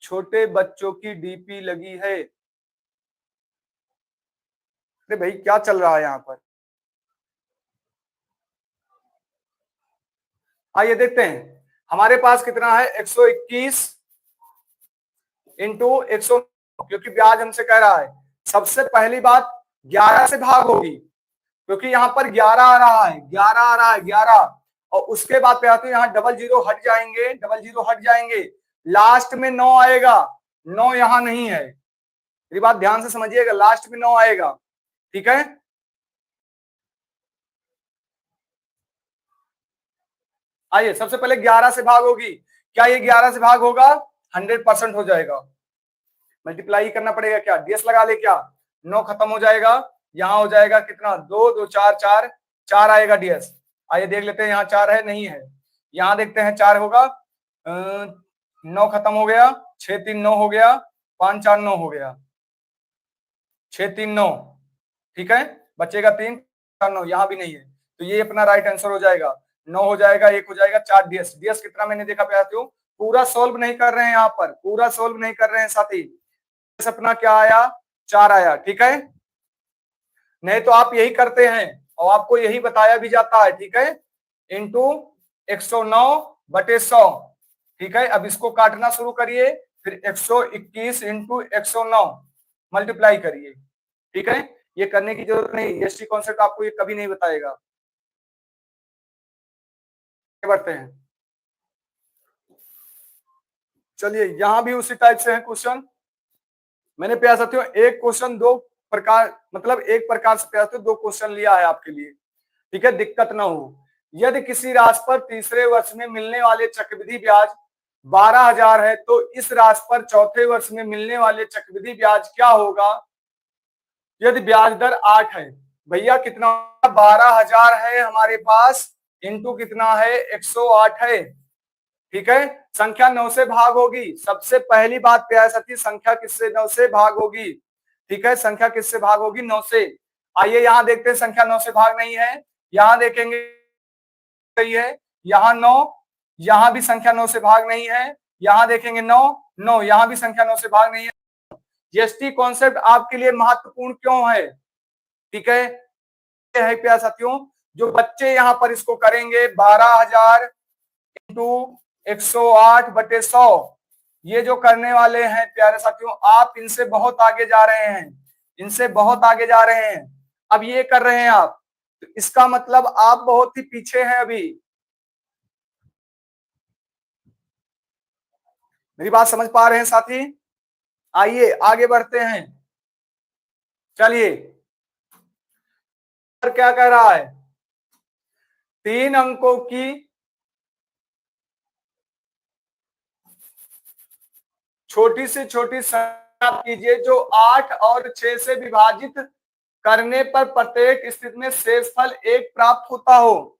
छोटे बच्चों की डीपी लगी है। अरे भाई क्या चल रहा है यहाँ पर? आइए देखते हैं हमारे पास कितना है, 121 इंटू 100, क्योंकि ब्याज हमसे कह रहा है। सबसे पहली बात 11 से भाग होगी, क्योंकि यहाँ पर 11 आ रहा है, 11 आ रहा है, 11। और उसके बाद पे आते हैं यहाँ डबल जीरो हट जाएंगे, डबल जीरो हट जाएंगे, लास्ट में 9 आएगा। 9 यहाँ नहीं है, मेरी बात ध्यान से समझिएगा, लास्ट में 9 आएगा। ठीक है, आइए सबसे पहले 11 से भाग होगी। क्या ये 11 से भाग होगा? 100% हो जाएगा। मल्टीप्लाई करना पड़ेगा, क्या डीएस लगा ले क्या? 9 खत्म हो जाएगा, यहाँ हो जाएगा कितना, 2 2 4 4 4 आएगा डीएस। आइए देख लेते हैं, यहाँ 4 है नहीं है, यहाँ देखते हैं 4 होगा। 9 खत्म हो गया, 6 3 9 हो गया, 5 4 9 हो गया, 6 3 9। ठीक है, बचेगा 3 4 9, यहाँ भी नहीं है, तो ये अपना राइट आंसर हो जाएगा। 9 हो जाएगा, 1 हो जाएगा, 4 डीएस। डीएस कितना मैंने देखा पे पूरा सोल्व नहीं कर रहे हैं, यहाँ पर पूरा सोल्व नहीं कर रहे हैं साथी। अपना क्या आया, 4 आया। ठीक है, नहीं तो आप यही करते हैं और आपको यही बताया भी जाता है। ठीक है, इंटू 109/100। ठीक है, अब इसको काटना शुरू करिए, फिर 121 इंटू 109 मल्टीप्लाई करिए। ठीक है, ये करने की जरूरत नहीं, एसटी कॉन्सेप्ट आपको ये कभी नहीं बताएगा। बढ़ते हैं, चलिए यहां भी उसी टाइप से है क्वेश्चन। मैंने प्यार साथियों एक क्वेश्चन दो प्रकार, मतलब एक प्रकार से प्यार साथियों 2 क्वेश्चन लिया है आपके लिए। ठीक है, दिक्कत ना हो। यदि किसी राशि पर तीसरे वर्ष में मिलने वाले चक्रवृद्धि ब्याज 12,000 है तो इस राशि पर चौथे वर्ष में मिलने वाले चक्रवृद्धि ब्याज क्या होगा यदि ब्याज दर 8 है? भैया कितना, 12,000 है हमारे पास, इंटू कितना है, 108 है। ठीक है, संख्या 9 से भाग होगी। सबसे पहली बात प्यारे साथी, संख्या किससे 9 से भाग होगी? ठीक है, संख्या किससे भाग होगी? 9 से। आइए यहाँ देखते हैं, संख्या 9 से भाग नहीं है, यहाँ देखेंगे है, यहाँ 9, यहाँ भी संख्या 9 से भाग नहीं है, यहाँ देखेंगे 9 9, यहाँ भी संख्या 9 से भाग नहीं है। जीएसटी कॉन्सेप्ट आपके लिए महत्वपूर्ण क्यों है? ठीक है प्यारे साथियों, जो बच्चे यहाँ पर इसको करेंगे 12,000 इंटू 108/100, ये जो करने वाले हैं प्यारे साथियों, आप इनसे बहुत आगे जा रहे हैं, इनसे बहुत आगे जा रहे हैं। अब ये कर रहे हैं आप, तो इसका मतलब आप बहुत ही पीछे हैं अभी। मेरी बात समझ पा रहे हैं साथी? आइए आगे बढ़ते हैं। चलिए, क्या कह रहा है, 3 अंकों की छोटी से छोटी संख्या कीजिए जो 8 और 6 से विभाजित करने पर प्रत्येक स्थिति में शेषफल 1 प्राप्त होता हो।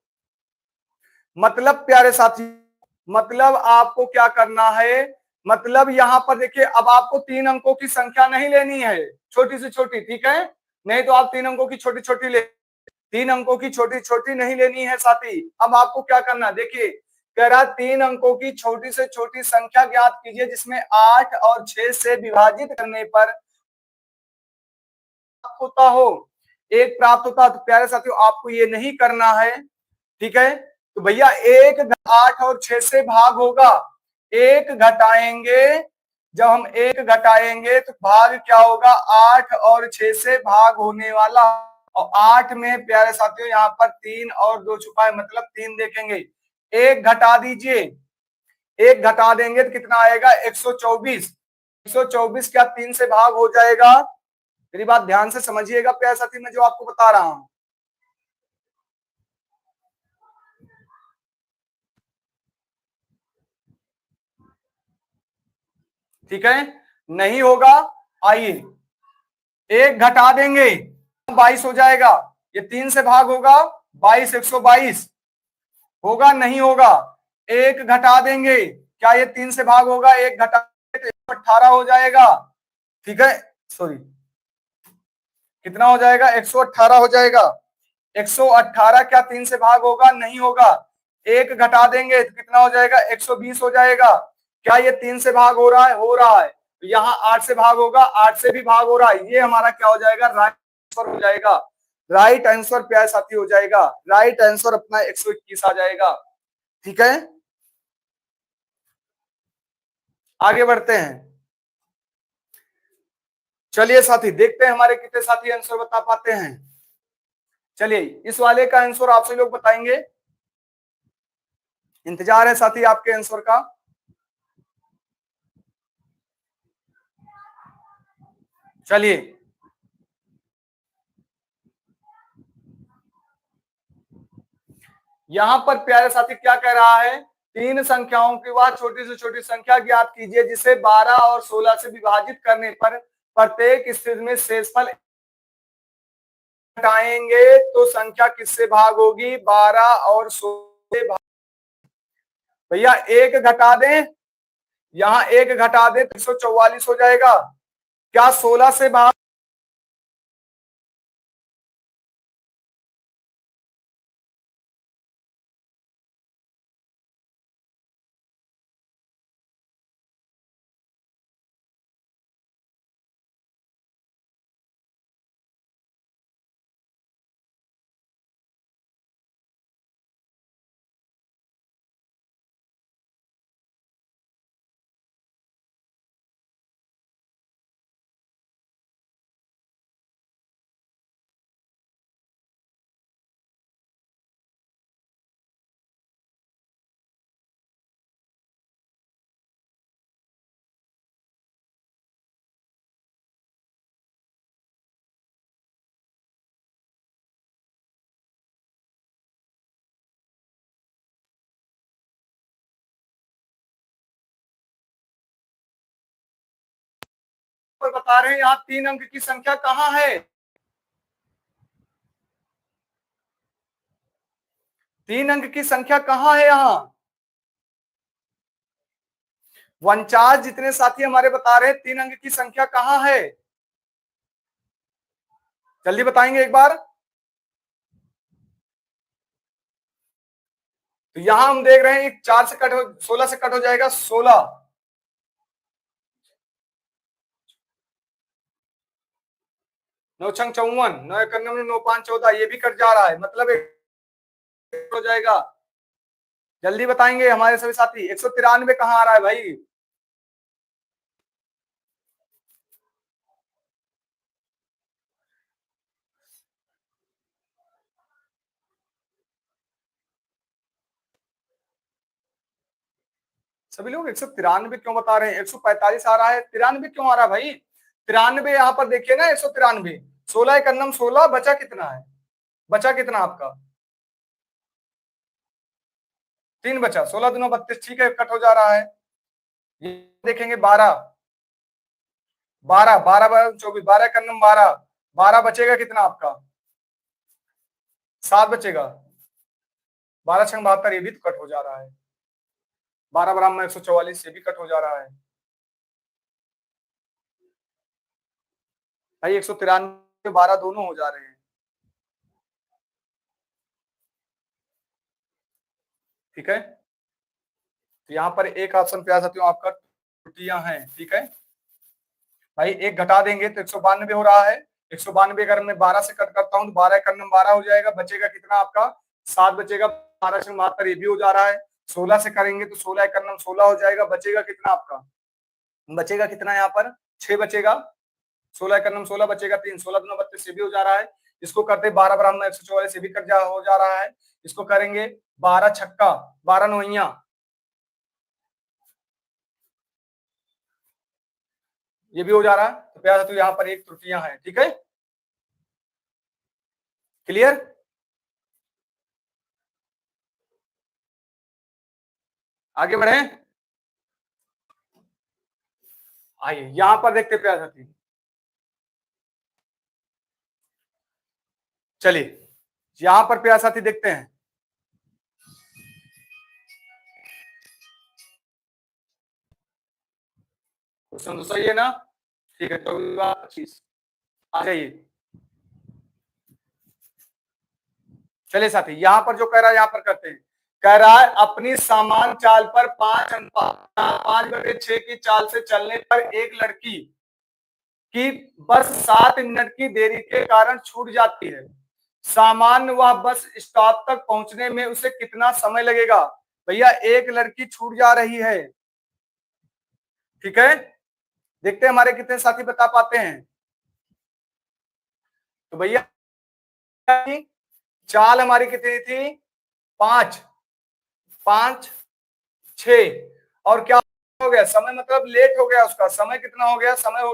मतलब प्यारे साथी, मतलब आपको क्या करना है, मतलब यहाँ पर देखिए, अब आपको 3 अंकों की संख्या नहीं लेनी है छोटी से छोटी। ठीक है, नहीं तो आप 3 अंकों की छोटी छोटी ले, 3 अंकों की छोटी छोटी नहीं लेनी है साथी। अब आपको क्या करना, देखिए कह रहा 3 अंकों की छोटी से छोटी संख्या ज्ञात कीजिए जिसमें 8 और 6 से विभाजित करने पर होता हो, 1 प्राप्त होता। तो प्यारे साथियों आपको ये नहीं करना है। ठीक है, तो भैया 1 8 और 6 से भाग होगा, 1 घटाएंगे, जब हम 1 घटाएंगे तो भाग क्या होगा, 8 और 6 से भाग होने वाला। और 8 में प्यारे साथियों यहाँ पर 3 और 2 छुपा है, मतलब 3 देखेंगे। 1 घटा दीजिए, 1 घटा देंगे तो कितना आएगा, 124। 124 क्या 3 से भाग हो जाएगा? मेरी बात ध्यान से समझिएगा प्यारे साथी, मैं जो आपको बता रहा हूं। ठीक है, नहीं होगा, आइए 1 घटा देंगे, 22 हो जाएगा। ये 3 से भाग होगा, 22 122 होगा, नहीं होगा। 1 घटा देंगे, क्या ये 3 से भाग होगा, 1 घटा 18 हो जाएगा। ठीक है, सॉरी कितना हो जाएगा? 118 हो जाएगा। 118 क्या 3 से भाग होगा? नहीं होगा। एक घटा देंगे तो कितना हो जाएगा? 120 हो जाएगा। क्या ये 3 से भाग हो रहा है? हो रहा है। तो यहाँ 8 से भाग होगा, 8 से भी भाग हो रहा है। ये हमारा क्या हो जाएगा? राइट आंसर हो जाएगा। राइट आंसर प्यारे साथी हो जाएगा। राइट आंसर अपना 121 आ जाएगा। ठीक है, आगे बढ़ते हैं। चलिए साथी, देखते हैं हमारे कितने साथी आंसर बता पाते हैं। चलिए, इस वाले का आंसर आपसे लोग बताएंगे। इंतजार है साथी आपके आंसर का। चलिए, यहां पर प्यारे साथी क्या कह रहा है? तीन संख्याओं के बाद छोटी से छोटी संख्या ज्ञात कीजिए जिसे 12 और 16 से विभाजित करने पर प्रत्येक स्थिति में शेषफल घटाएंगे तो संख्या किससे भाग होगी? 12 और 16 से भाग। भैया एक घटा दें, यहाँ एक घटा दें तो 144 हो जाएगा। क्या 16 से भाग? बता रहे हैं यहाँ 3 अंक की संख्या कहाँ है? 3 अंक की संख्या कहाँ है यहाँ? 49 जितने साथी हमारे बता रहे हैं 3 अंक की संख्या कहाँ है? जल्दी बताएंगे एक बार। तो यहां हम देख रहे हैं 4 से कट हो, 16 से कट हो जाएगा 16। 9 छंग 54, 9 91, 9 5 14, ये भी कट जा रहा है, मतलब एक हो जाएगा। जल्दी बताएंगे हमारे सभी साथी। 193 कहाँ आ रहा है भाई? सभी लोग 193 क्यों बता रहे हैं? 145 आ रहा है, 93 क्यों आ रहा है भाई? 93 यहाँ पर देखिए ना, 193, 16 एक अन्नम 16, बचा कितना है? बचा कितना आपका? 3 बचा, 16 दूना 32, ठीक है, कट हो जा रहा है। ये देखेंगे 12, 12, 12 24, 12 का अन्नम 12, 12 बचेगा कितना आपका? 7 बचेगा। 12 छंग 72, ये भी तो कट हो जा रहा है। 12 बराबर 144, ये भी कट हो जा रहा है भाई। 193 12 दोनों हो जा रहे हैं। ठीक है, तो यहाँ पर एक ऑप्शन पे आ सकते हो आपका त्रुटियां हैं। ठीक है भाई, एक घटा देंगे तो 192 हो रहा है। 192 अगर मैं 12 से कट करता हूँ तो 12 का नंबर 12 हो जाएगा। बचेगा कितना आपका? 7 बचेगा। 12 से 72, ये भी हो जा रहा है। 16 से करेंगे तो 16 का नंबर 16 हो जाएगा। बचेगा कितना आपका? बचेगा कितना यहाँ पर? 6 बचेगा। 16 का नंबर 16 बचेगा, 3, 16 दूना 32, ये भी हो जा रहा है। इसको करते 12 बराबर 144, ये भी कट जा हो जा रहा है। इसको करेंगे 12 छक्का 12 नौइया, ये भी हो जा रहा है। तो प्यार तो यहाँ पर एक त्रुटियां हैं। ठीक है, क्लियर? आगे बढ़े, आइए यहां पर देखते प्यार साथी। चलिए यहां पर प्यार साथी देखते हैं। क्वेश्चन तो सही है ना? ठीक है, 24 25 आ जाइए। चलिए साथी, यहां पर जो कह रहा है यहां पर करते हैं। कह रहा है अपनी समान चाल पर 5/6 की चाल से चलने पर एक लड़की की बस 7 मिनट की देरी के कारण छूट जाती है। सामान्य वह बस स्टॉप तक पहुंचने में उसे कितना समय लगेगा? भैया एक लड़की छूट जा रही है, ठीक है। देखते हैं हमारे कितने साथी बता पाते हैं। तो भैया चाल हमारी कितनी थी? 5, 5, 6। और क्या हो गया? समय मतलब लेट हो गया, उसका समय कितना हो गया? समय हो,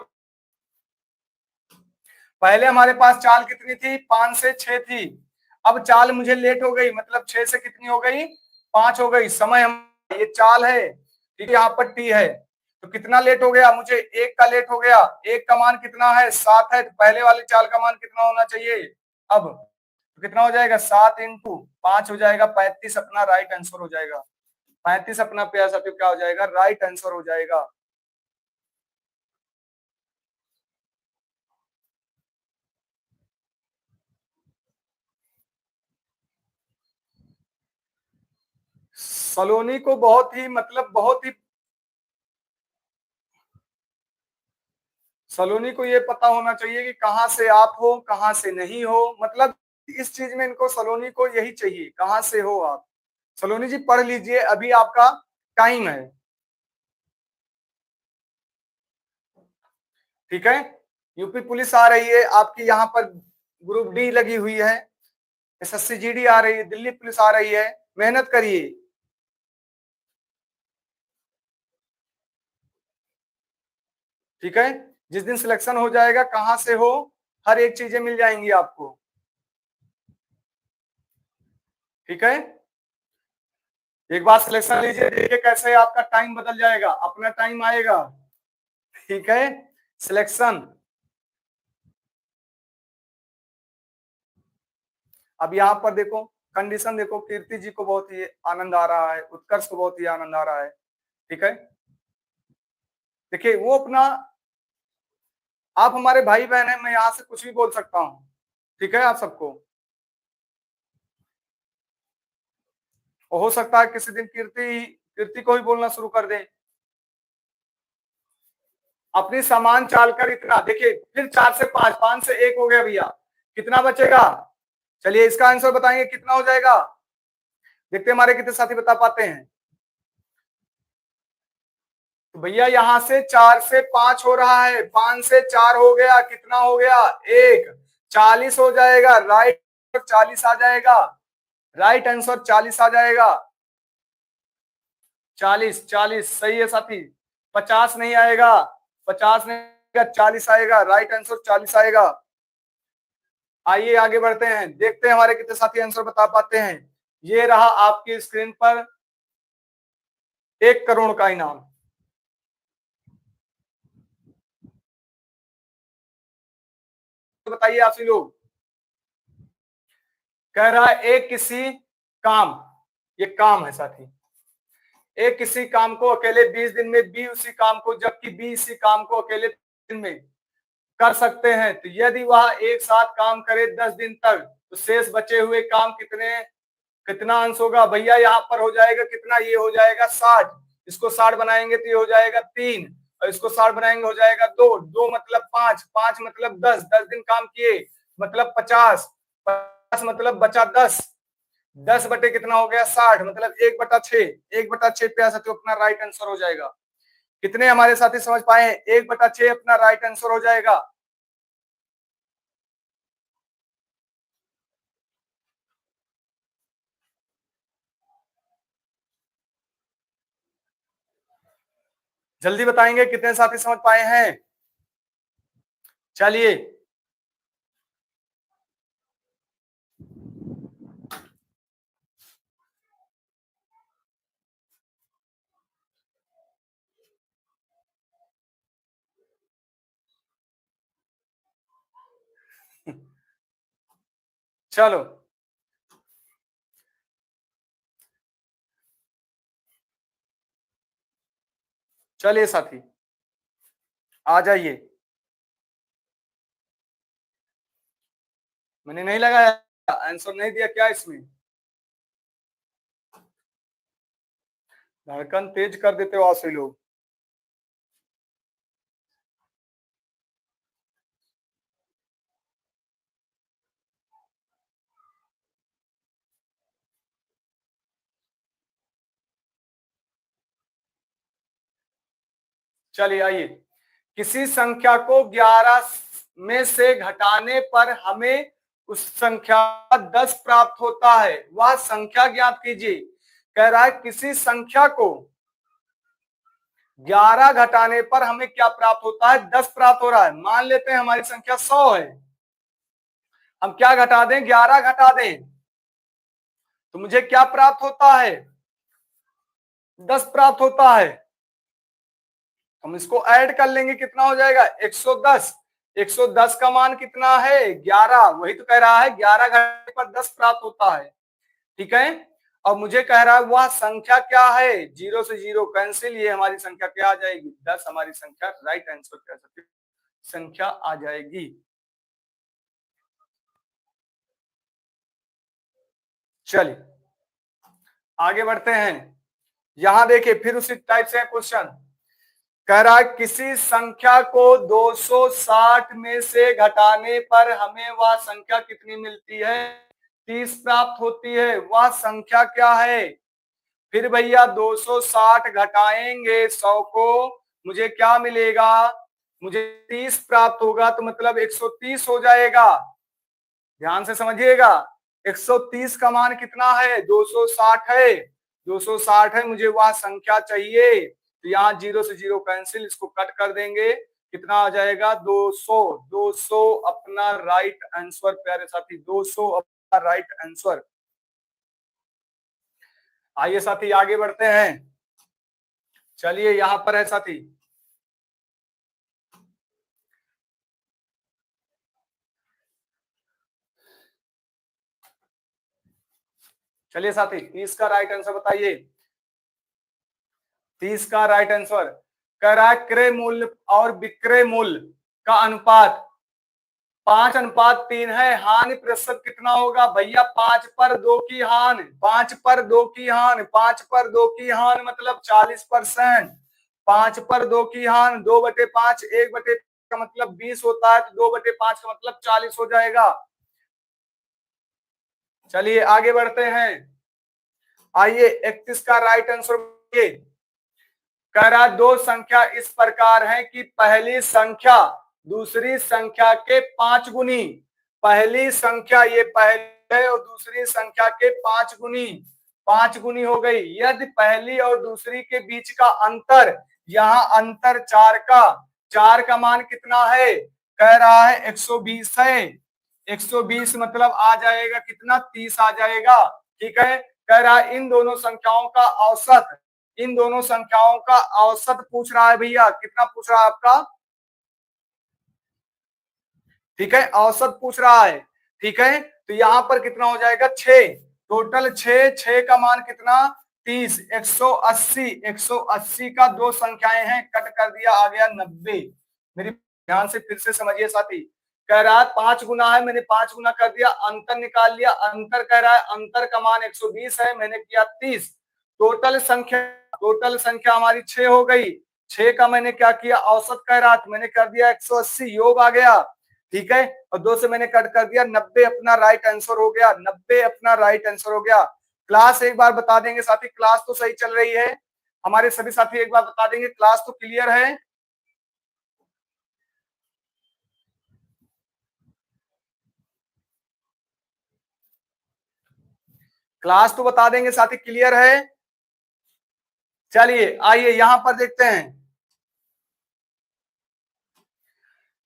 पहले हमारे पास चाल कितनी थी? 5 से 6 थी। अब चाल मुझे लेट हो गई, मतलब 6 से कितनी हो गई? 5 हो गई। समय हम, ये चाल है, ठीक है, यहाँ पर टी है। तो कितना लेट हो गया? मुझे 1 का लेट हो गया। 1 का मान कितना है? 7 है। तो पहले वाली चाल का मान कितना होना चाहिए? अब तो कितना हो जाएगा? 7 इंटू 5 हो जाएगा 35। अपना राइट आंसर हो जाएगा 35। अपना प्यार साथियों क्या हो जाएगा? राइट आंसर हो जाएगा। सलोनी को बहुत ही, मतलब बहुत ही, सलोनी को ये पता होना चाहिए कि कहां से आप हो, कहां से नहीं हो। मतलब इस चीज में इनको, सलोनी को यही चाहिए, कहां से हो आप। सलोनी जी पढ़ लीजिए, अभी आपका टाइम है, ठीक है। यूपी पुलिस आ रही है आपकी, यहाँ पर ग्रुप डी लगी हुई है, एसएससी जीडी आ रही है, दिल्ली पुलिस आ रही है। मेहनत करिए, ठीक है। जिस दिन सिलेक्शन हो जाएगा, कहां से हो, हर एक चीजें मिल जाएंगी आपको, ठीक है। एक बार सिलेक्शन लीजिए, देखिए कैसे आपका टाइम बदल जाएगा, अपना टाइम आएगा, ठीक है। सिलेक्शन, अब यहाँ पर देखो कंडीशन देखो, कीर्ति जी को बहुत ही आनंद आ रहा है, उत्कर्ष को बहुत ही आनंद आ रहा है, ठीक है। देखिए वो अपना, आप हमारे भाई बहन है, मैं यहाँ से कुछ भी बोल सकता हूँ, ठीक है। आप सबको, और हो सकता है किसी दिन कीर्ति कीर्ति को ही बोलना शुरू कर दे। अपनी समान चाल कर इतना, देखिए फिर 4 से 5, 5 से 1 हो गया भैया, कितना बचेगा? चलिए इसका आंसर बताएंगे कितना हो जाएगा। देखते हैं हमारे कितने साथी बता पाते हैं। तो भैया यहां से 4 से 5 हो रहा है, 5 से 4 हो गया, कितना हो गया? 1। 40 हो जाएगा, राइट 40 आ जाएगा, राइट आंसर 40 आ जाएगा। 40, 40 सही है साथी। 50 नहीं आएगा, 50 नहीं आएगा, 40 आएगा, राइट आंसर 40 आएगा। आइए आगे बढ़ते हैं, देखते हैं हमारे कितने साथी आंसर बता पाते हैं। ये रहा आपकी स्क्रीन पर 1 करोड़ का इनाम। तो बताइए आप सभी लोग। कह रहा है एक किसी काम, ये काम है साथी, एक किसी काम को अकेले 20 दिन में, बी उसी काम को, जबकि बी इसी काम को अकेले 3 दिन में कर सकते हैं। तो यदि वह एक साथ काम करे 10 दिन तक, तो शेष बचे हुए काम कितने, कितना अंश होगा? भैया यहाँ पर हो जाएगा कितना? ये हो जाएगा 60। इसको 60 बनाएंगे तो ये हो जाएगा 3, और इसको 60 बनाएंगे हो जाएगा 2, 2 मतलब 5, 5 मतलब 10, 10 दिन काम किए मतलब 50, 50 मतलब बचा 10, 10 बटे कितना हो गया? 60, मतलब 1/6, 1/6 पे आ सकते हो, अपना राइट आंसर हो जाएगा। कितने हमारे साथी समझ पाए? 1/6 अपना राइट आंसर हो जाएगा। जल्दी बताएंगे कितने साथी समझ पाए हैं। चलिए चलो, चलिए साथी आ जाइए। मैंने नहीं लगाया, आंसर नहीं दिया क्या इसमें? धड़कन तेज कर देते हो ऐसे लोग। चलिए आइए, किसी संख्या को 11 में से घटाने पर हमें उस संख्या 10 प्राप्त होता है, वह संख्या ज्ञात कीजिए। कह रहा है किसी संख्या को 11 घटाने पर हमें क्या प्राप्त होता है? 10 प्राप्त हो रहा है। मान लेते हैं हमारी संख्या 100 है, हम क्या घटा दें? 11 घटा दें, तो मुझे क्या प्राप्त होता है? 10 प्राप्त होता है। हम इसको ऐड कर लेंगे, कितना हो जाएगा? 110। 110 का मान कितना है? 11। वही तो कह रहा है 11 घटाने पर 10 प्राप्त होता है। ठीक है, और मुझे कह रहा है वह संख्या क्या है? 0 से 0 कैंसिल, ये हमारी संख्या क्या आ जाएगी? 10 हमारी संख्या राइट आंसर कह सकते संख्या आ जाएगी। चलिए आगे बढ़ते हैं। यहां देखिए फिर उसी टाइप से क्वेश्चन कह रहा है किसी संख्या को 260 में से घटाने पर हमें वह संख्या कितनी मिलती है? 30 प्राप्त होती है। वह संख्या क्या है? फिर भैया 260 घटाएंगे 100 को, मुझे क्या मिलेगा? मुझे 30 प्राप्त होगा, तो मतलब 130 हो जाएगा। ध्यान से समझिएगा, 130 का मान कितना है? 260 है। 260 है, मुझे वह संख्या चाहिए। तो यहाँ 0 से 0 कैंसिल, इसको कट कर देंगे, कितना आ जाएगा? 200। 200 अपना राइट आंसर प्यारे साथी, 200 अपना राइट आंसर। आइए साथी आगे बढ़ते हैं। चलिए यहां पर है साथी, चलिए साथी 30 का राइट आंसर बताइए। 30 का राइट आंसर कह रहा है क्रय मूल्य और विक्रय मूल्य का अनुपात 5:3 है। हानि प्रतिशत कितना होगा भैया? 5 पर 2 की हान, 5 पर 2 की हान, 5 पर 2 की हान मतलब 40%। 5 पर 2 की हान 2/5, 1/5 का मतलब 20 होता है, तो 2/5 का मतलब 40 हो जाएगा। चलिए आगे बढ़ते हैं। आइए 31 का राइट आंसर कह रहा दो संख्या इस प्रकार है कि पहली संख्या दूसरी संख्या के 5 गुनी। पहली संख्या ये पहली है और दूसरी संख्या के 5 गुनी, 5 गुनी हो गई। यदि पहली और दूसरी के बीच का अंतर, यहाँ अंतर 4 का मान कितना है? कह रहा है 120 है। 120 मतलब आ जाएगा कितना? 30 आ जाएगा। ठीक है, कह रहा है इन दोनों संख्याओं का औसत, इन दोनों संख्याओं का औसत पूछ रहा है भैया। कितना पूछ रहा है आपका? ठीक है, औसत पूछ रहा है। ठीक है, तो यहां पर कितना हो जाएगा? 6। टोटल 6 का मान कितना? 30। 180, 180 का दो संख्याएं हैं, कट कर दिया, आ गया 90। मेरी ध्यान से फिर से समझिए साथी। कह रहा है 5 गुना है, मैंने 5 गुना कर दिया, अंतर निकाल लिया। अंतर कह रहा है अंतर का मान 120 है, मैंने किया 30। टोटल संख्या हमारी 6 हो गई। 6 का मैंने क्या किया? औसत कह रहा था, मैंने कर दिया 180, योग आ गया। ठीक है, और 2 से मैंने कट कर दिया, 90 अपना राइट आंसर हो गया। 90 अपना राइट आंसर हो गया। क्लास एक बार बता देंगे साथी, क्लास तो सही चल रही है हमारे सभी साथी? एक बार बता देंगे क्लास तो क्लियर है? क्लास तो बता देंगे साथी क्लियर है? चलिए आइए यहां पर देखते हैं।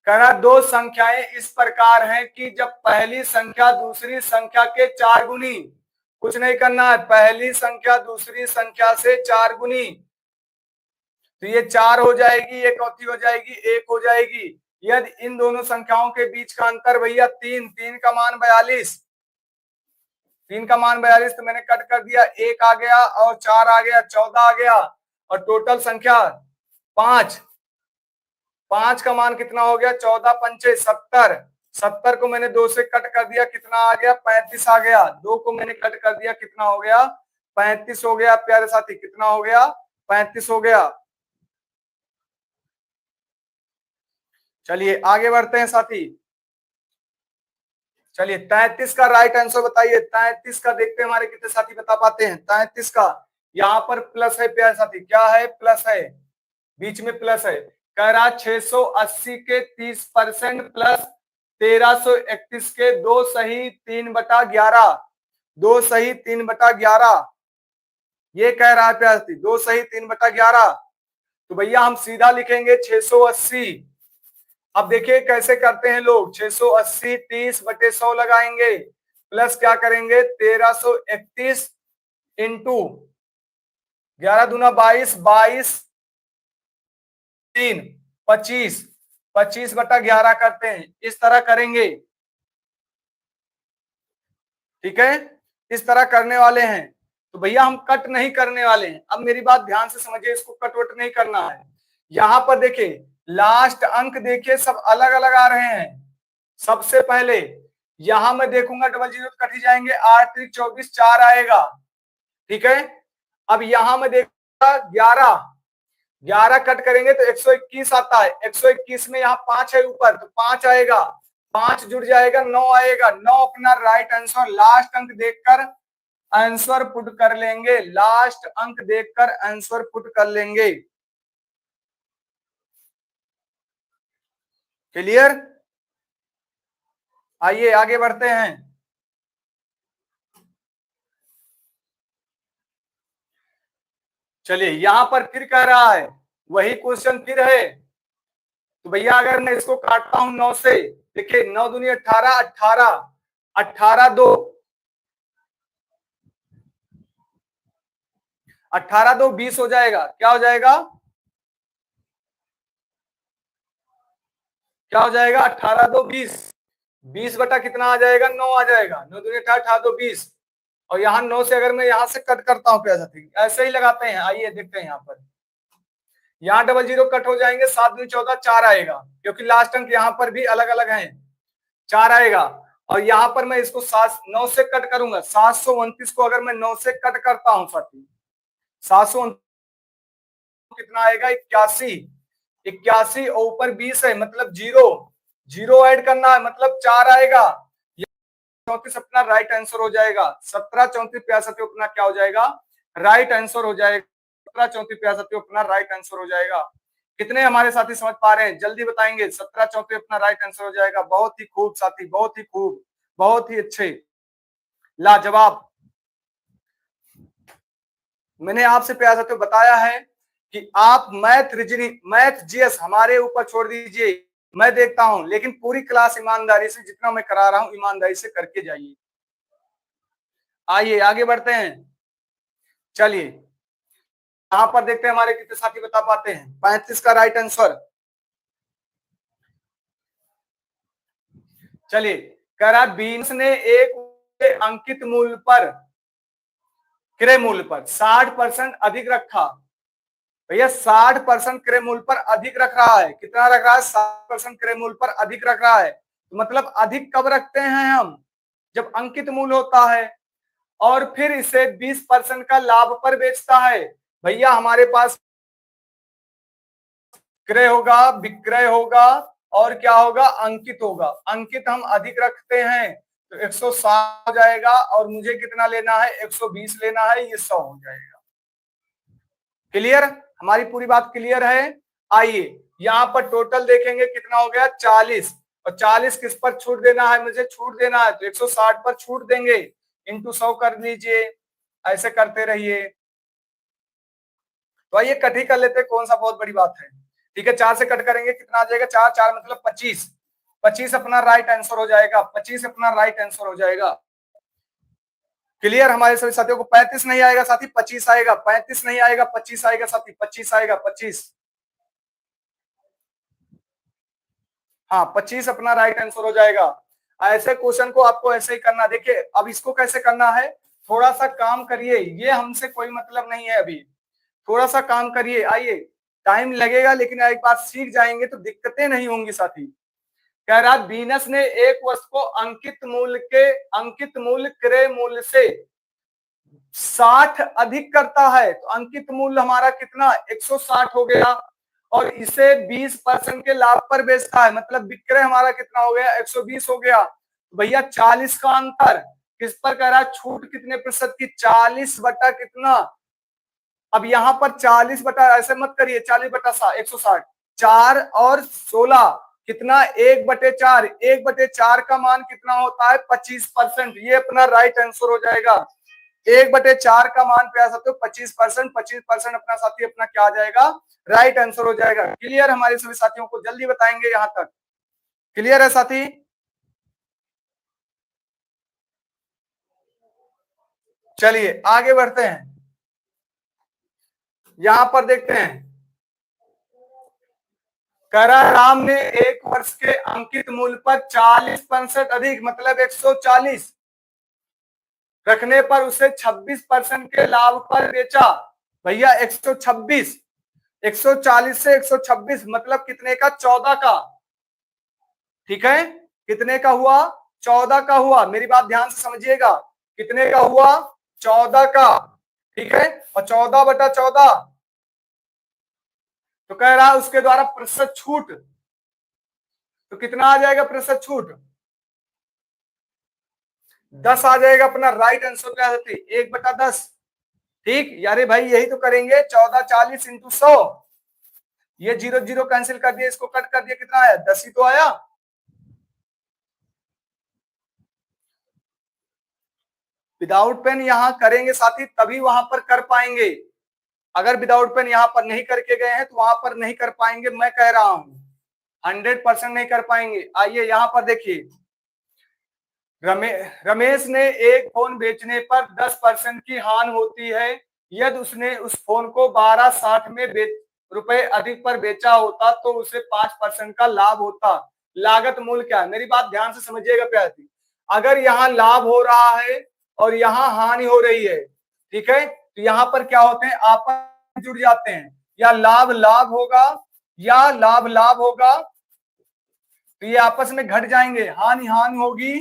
कह रहा दो संख्याएं इस प्रकार हैं कि जब पहली संख्या दूसरी संख्या के 4 गुनी, कुछ नहीं करना है, पहली संख्या दूसरी संख्या से 4 गुनी, तो ये 4 हो जाएगी, ये कौथी हो जाएगी? 1 हो जाएगी। यदि इन दोनों संख्याओं के बीच का अंतर भैया 3, 3 का मान 42, 3 का मान 42, तो मैंने कट कर दिया, 1 आ गया और 4 आ गया, 14 आ गया। और टोटल संख्या 5, 5 का मान कितना हो गया? 14 पंचे 70, 70 को मैंने 2 से कट कर दिया, कितना आ गया? 35 आ गया। 2 को मैंने कट कर दिया, कितना हो गया? 35 हो गया प्यारे साथी। कितना हो गया? 35 हो गया। चलिए आगे बढ़ते हैं साथी। चलिए 33 का राइट आंसर बताइए। 33 का देखते हैं हमारे कितने साथी बता पाते हैं। 33 का यहाँ पर प्लस है प्यारे साथी, क्या है? प्लस है, बीच में प्लस है। कह रहा 680 के 30% प्लस 1331 के 2 सही 3/11। 2 सही 3/11 ये कह रहा है प्यारे साथी, 2 सही 3/11। तो भैया हम सीधा लिखेंगे 680। अब देखिए कैसे करते हैं लोग, 680 30/100 लगाएंगे, प्लस क्या करेंगे? 1331 इंटू 11 दूना 22, 22 3 25, 25/11 करते हैं। इस तरह करेंगे, ठीक है, इस तरह करने वाले हैं। तो भैया हम कट नहीं करने वाले हैं। अब मेरी बात ध्यान से समझिए, इसको कट वट नहीं करना है। यहां पर देखिए लास्ट अंक देखिए सब अलग अलग आ रहे हैं। सबसे पहले यहां मैं देखूंगा डबल जीरो कट ही जाएंगे, 8 3 24 4 आएगा, ठीक है। अब यहां मैं देखूंगा 11 कट करेंगे तो 121 आता है। 121 में यहाँ 5 है ऊपर, तो 5 आएगा, 5 जुड़ जाएगा, 9 आएगा। 9 अपना राइट आंसर। लास्ट अंक देखकर आंसर पुट कर लेंगे, लास्ट अंक देखकर आंसर पुट कर लेंगे। क्लियर? आइए आगे बढ़ते हैं। चलिए यहां पर फिर कह रहा है, वही क्वेश्चन फिर है। तो भैया अगर मैं इसको काटता हूं 9 से, देखिए 9 दूनी 18, 18 18 2 18 2 20 हो जाएगा। क्या हो जाएगा? क्या हो जाएगा? 18 2 20, 20 बटा कितना आ जाएगा? 9 आ जाएगा। 9 दूनी 18, 18 2 20। और यहाँ 9 से अगर मैं यहाँ से कट करता हूँ प्यार साथी, ऐसे ही लगाते हैं। आइए देखते हैं यहाँ पर, यहाँ डबल जीरो कट हो जाएंगे, 7 दूनी 14 4 आएगा, क्योंकि लास्ट अंक यहाँ पर भी अलग अलग हैं, 4 आएगा। और यहाँ पर मैं इसको 9 से कट करूंगा, 729 को अगर मैं 9 से कट करता हूँ साथी, 729 कितना आएगा? 81। 81 और ऊपर 20 है, मतलब जीरो, जीरो ऐड करना है, मतलब 4 आएगा। 34 अपना राइट आंसर हो जाएगा। 17 34 प्यार साथियों अपना क्या हो जाएगा? राइट आंसर हो जाएगा। 17 34 प्यार साथियों अपना राइट आंसर हो जाएगा। कितने हमारे साथी समझ पा रहे हैं? जल्दी बताएंगे। 17 34 अपना राइट आंसर हो जाएगा। बहुत ही खूब साथी, बहुत ही खूब, बहुत ही अच्छे, लाजवाब। मैंने आपसे प्यार साथियों बताया है कि आप मैथ रीजनिंग, मैथ जीएस हमारे ऊपर छोड़ दीजिए, मैं देखता हूं, लेकिन पूरी क्लास ईमानदारी से, जितना मैं करा रहा हूं ईमानदारी से करके जाइए। आइए आगे बढ़ते हैं। चलिए यहां पर देखते हैं हमारे कितने साथी बता पाते हैं। 35 का राइट आंसर। चलिए कह रहा बीन्स ने एक अंकित मूल्य पर, क्रय मूल्य पर 60% अधिक रखा। भैया 60% क्रय मूल्य पर अधिक रख रहा है। कितना रख रहा है? 60% क्रय मूल्य पर अधिक रख रहा है। तो मतलब अधिक कब रखते हैं हम? जब अंकित मूल्य होता है, और फिर इसे 20% का लाभ पर बेचता है। भैया हमारे पास क्रय होगा, विक्रय होगा, और क्या होगा? अंकित होगा। अंकित हम अधिक रखते हैं तो 160 हो जाएगा, और मुझे कितना लेना है? 120 लेना है, ये 100 हो जाएगा। क्लियर? हमारी पूरी बात क्लियर है। आइए यहाँ पर टोटल देखेंगे कितना हो गया? 40। और 40 किस पर छूट देना है? मुझे छूट देना है, तो 160 पर छूट देंगे, इंटू 100 कर लीजिए। ऐसे करते रहिए। तो आइए कट ही कर लेते, कौन सा बहुत बड़ी बात है। ठीक है, 4 से कट करेंगे, कितना आ जाएगा? 4 4 मतलब 25। 25 अपना राइट आंसर हो जाएगा। 25 अपना राइट आंसर हो जाएगा। क्लियर हमारे सभी साथियों को? 35 नहीं आएगा साथी, 25 आएगा। 35 नहीं आएगा, 25 आएगा साथी, 25 आएगा, 25। हाँ 25 अपना राइट आंसर हो जाएगा। ऐसे क्वेश्चन को आपको ऐसे ही करना। देखिए अब इसको कैसे करना है, थोड़ा सा काम करिए, ये हमसे कोई मतलब नहीं है अभी, थोड़ा सा काम करिए। आइए टाइम लगेगा, लेकिन एक बार सीख जाएंगे तो दिक्कतें नहीं होंगी साथी। कह रहा बीनस ने एक वस्तु को अंकित मूल्य क्रय मूल्य से 60 अधिक करता है, तो अंकित मूल्य हमारा कितना 160 हो गया, और इसे 20% के लाभ पर बेचता है, मतलब विक्रय हमारा कितना हो गया 120 हो गया। भैया 40 का अंतर किस पर कह रहा है, छूट कितने प्रतिशत की, 40 बटा कितना, अब यहां पर 40 बटा, ऐसे मत करिए 40 बटा 160, 4 और 16 कितना 1/4, 1/4 का मान कितना होता है 25%, ये अपना राइट आंसर हो जाएगा। 1/4 का मान पे आ सकते हो 25%, 25% अपना साथी अपना क्या आ जाएगा, राइट आंसर हो जाएगा। क्लियर हमारे सभी साथियों को, जल्दी बताएंगे यहां तक, क्लियर है साथी? चलिए आगे बढ़ते हैं, यहां पर देखते हैं, करा राम ने एक वर्ष के अंकित मूल्य पर 40% अधिक मतलब 140 रखने पर उसे 26% के लाभ पर बेचा। भैया 126, 140 से 126 मतलब कितने का, 14 का, ठीक है, कितने का हुआ, 14 का हुआ, मेरी बात ध्यान से समझिएगा, कितने का हुआ, 14 का, ठीक है, और 14/14 तो कह रहा है उसके द्वारा प्रतिशत छूट, तो कितना आ जाएगा प्रतिशत छूट, 10 आ जाएगा अपना राइट आंसर, क्या होती 1/10, ठीक, यारे भाई यही तो करेंगे, 1440 इंटू 100, ये 0 0 कैंसिल कर दिया, इसको कट कर दिया, कितना आया 10 ही तो आया। विदाउट पेन यहां करेंगे साथी तभी वहां पर कर पाएंगे, अगर विदाउट पेन यहां पर नहीं करके गए हैं तो वहां पर नहीं कर पाएंगे, मैं कह रहा हूं 100% नहीं कर पाएंगे। आइए यहां पर देखिए, रमेश ने एक फोन बेचने पर 10% की हानि होती है, यदि उसने उस फोन को 12.60 में रुपए अधिक पर बेचा होता तो उसे 5% का लाभ होता। लागत मूल्य क्या है, मेरी बात ध्यान से समझिएगा प्यारी, अगर यहाँ लाभ हो रहा है और यहाँ हानि हो रही है, ठीक है, तो यहाँ पर क्या होते हैं, आपस में जुड़ जाते हैं, या लाभ लाभ होगा या लाभ लाभ होगा, तो ये आपस में घट जाएंगे, हानि हानि होगी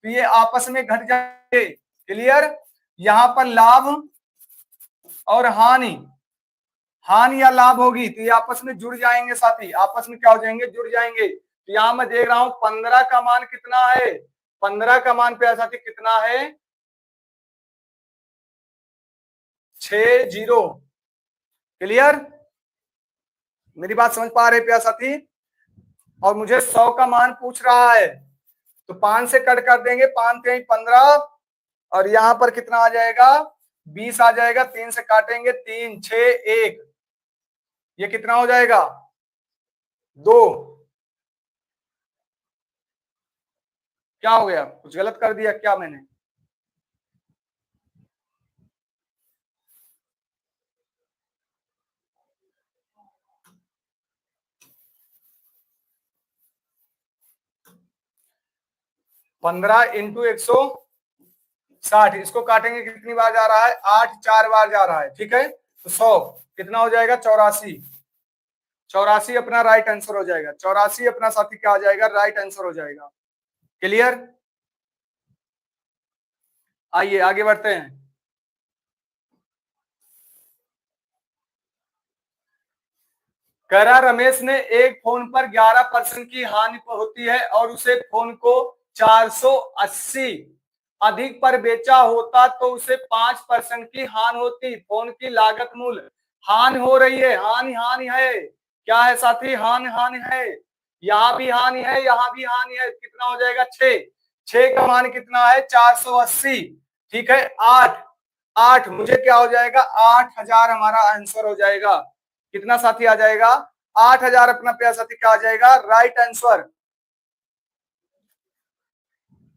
तो ये आपस में घट जाएंगे। क्लियर, यहां पर लाभ और हानि, हानि या लाभ होगी तो ये आपस में जुड़ जाएंगे साथी, आपस में क्या हो जाएंगे, जुड़ जाएंगे। तो यहां मैं देख रहा हूं 15 का मान कितना है, 15 का मान पे साथी कितना है 60। क्लियर, मेरी बात समझ पा रहे प्यार साथी, और मुझे 100 का मान पूछ रहा है, तो 5 से कट कर देंगे, 5 3 15, और यहां पर कितना आ जाएगा 20 आ जाएगा, 3 से काटेंगे 3 6 1, ये कितना हो जाएगा 2, क्या हो गया, कुछ गलत कर दिया क्या मैंने, पंद्रह इंटू 160, इसको काटेंगे कितनी बार जा रहा है 8 4 बार जा रहा है, ठीक है, तो 100 कितना हो जाएगा 84, 84 अपना राइट आंसर हो जाएगा, 84 अपना साथी क्या आ जाएगा, राइट आंसर हो जाएगा। क्लियर, आइए आगे बढ़ते हैं, करा रमेश ने एक फोन पर 11% की हानि होती है और उसे फोन को 480 अधिक पर बेचा होता तो उसे 5% की हानि होती, फोन की लागत मूल्य, हानि हो रही है, हानि हानि है, क्या है साथी, हानि हानि है, यहाँ भी हानि है, यहाँ भी हानि है, कितना हो जाएगा 6, 6 का मान कितना है 480, ठीक है, 8 8 मुझे क्या हो जाएगा 8000 हमारा आंसर हो जाएगा, कितना साथी आ जाएगा 8000 अपना प्यार साथी क्या आ जाएगा, राइट आंसर।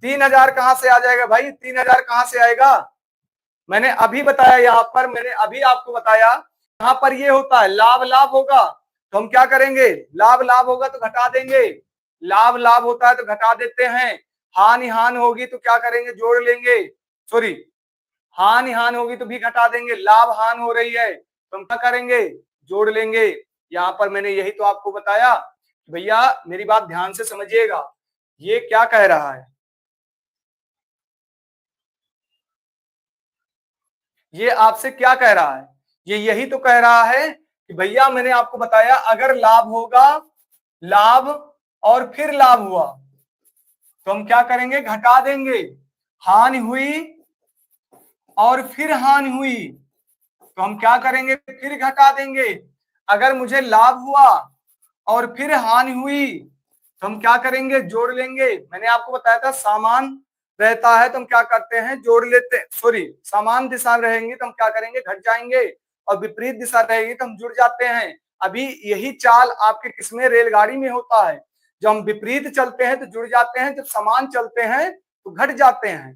3000 कहां से आ जाएगा भाई, 3000 कहां से आएगा, मैंने अभी बताया, यहां पर मैंने अभी आपको बताया, यहां पर ये होता है लाभ लाभ होगा तो हम क्या करेंगे, लाभ लाभ होगा तो घटा देंगे, लाभ लाभ होता है तो घटा देते हैं, हानि हानि होगी तो क्या करेंगे, जोड़ लेंगे, सॉरी हानि हानि होगी तो भी घटा देंगे, लाभ हानि हो रही है तो हम क्या करेंगे, जोड़ लेंगे। यहां पर मैंने यही तो आपको बताया, भैया मेरी बात ध्यान से समझिएगा, ये क्या कह रहा है? ये आपसे क्या कह रहा है? ये यही तो कह रहा है कि भैया मैंने आपको बताया अगर लाभ होगा, लाभ और फिर लाभ हुआ तो हम क्या करेंगे? घटा देंगे। हानि हुई और फिर हानि हुई तो हम क्या करेंगे? फिर घटा देंगे। अगर मुझे लाभ हुआ और फिर हानि हुई तो हम क्या करेंगे? जोड़ लेंगे। मैंने आपको बताया था सामान रहता है तो हम क्या करते हैं? जोड़ लेते हैं। सॉरी, समान दिशा रहेंगे तो हम क्या करेंगे? घट जाएंगे, और विपरीत दिशा रहेगी तो हम जुड़ जाते हैं। अभी यही चाल आपके किसमें? रेलगाड़ी में होता है। जब हम विपरीत चलते हैं तो जुड़ जाते हैं, जब समान चलते हैं तो घट जाते हैं।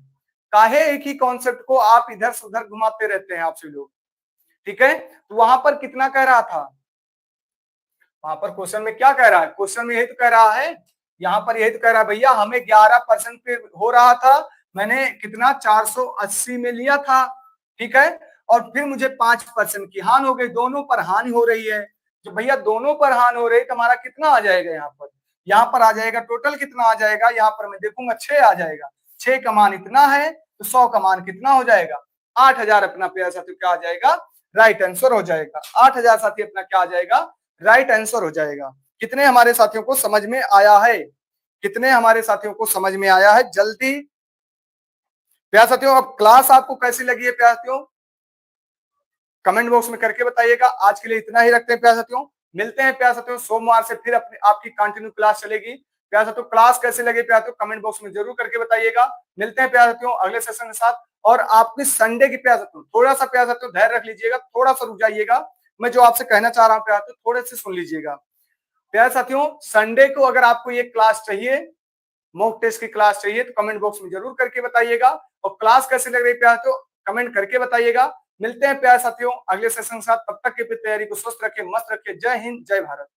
काहे एक ही कॉन्सेप्ट को आप इधर से उधर घुमाते रहते हैं आपसे लोग? ठीक है, तो वहां पर कितना कह रहा था? वहां पर क्वेश्चन में क्या कह रहा है? क्वेश्चन में यही तो कह रहा है, यहाँ पर यही तो कह रहा है भैया हमें 11% पे हो रहा था, मैंने कितना 480 में लिया था, ठीक है, और फिर मुझे 5% की हानि हो गई। दोनों पर हानि हो रही है। तो भैया दोनों पर हानि हो रही है तो हमारा कितना आ जाएगा? यहाँ पर आ जाएगा टोटल कितना आ जाएगा? यहाँ पर मैं देखूंगा 6 आ जाएगा। 6 का मान इतना है तो 100 का मान कितना हो जाएगा? 8,000 अपना प्यारा साथी क्या आ जाएगा? राइट आंसर हो जाएगा। 8,000 साथी अपना क्या आ जाएगा? राइट आंसर हो जाएगा। कितने हमारे साथियों को समझ में आया है? कितने हमारे साथियों को समझ में आया है? जल्दी प्यार साथियों, अब क्लास आपको कैसी लगी है प्यार साथियों? कमेंट बॉक्स में करके बताइएगा। आज के लिए इतना ही रखते हैं प्यार साथियों। मिलते हैं प्यार साथियों सोमवार से, फिर अपनी आपकी कंटिन्यू क्लास चलेगी। प्यार साथियों क्लास कैसे लगे प्यार साथियों कमेंट बॉक्स में जरूर करके बताइएगा। मिलते हैं प्यार साथियों अगले सेशन के साथ। और आपकी संडे की प्यार साथियों थोड़ा सा प्यार साथियों धैर्य रख लीजिएगा, थोड़ा सा रुक जाइएगा। मैं जो आपसे कहना चाह रहा हूँ प्यार साथियों थोड़े से सुन लीजिएगा। प्यार साथियों संडे को अगर आपको ये क्लास चाहिए, मॉक टेस्ट की क्लास चाहिए, तो कमेंट बॉक्स में जरूर करके बताइएगा। और क्लास कैसे लग रही है प्यार साथियों कमेंट करके बताइएगा। मिलते हैं प्यार साथियों अगले सेशन के साथ। तब तक की तैयारी को स्वस्थ रखें, मस्त रखें। जय हिंद, जय भारत।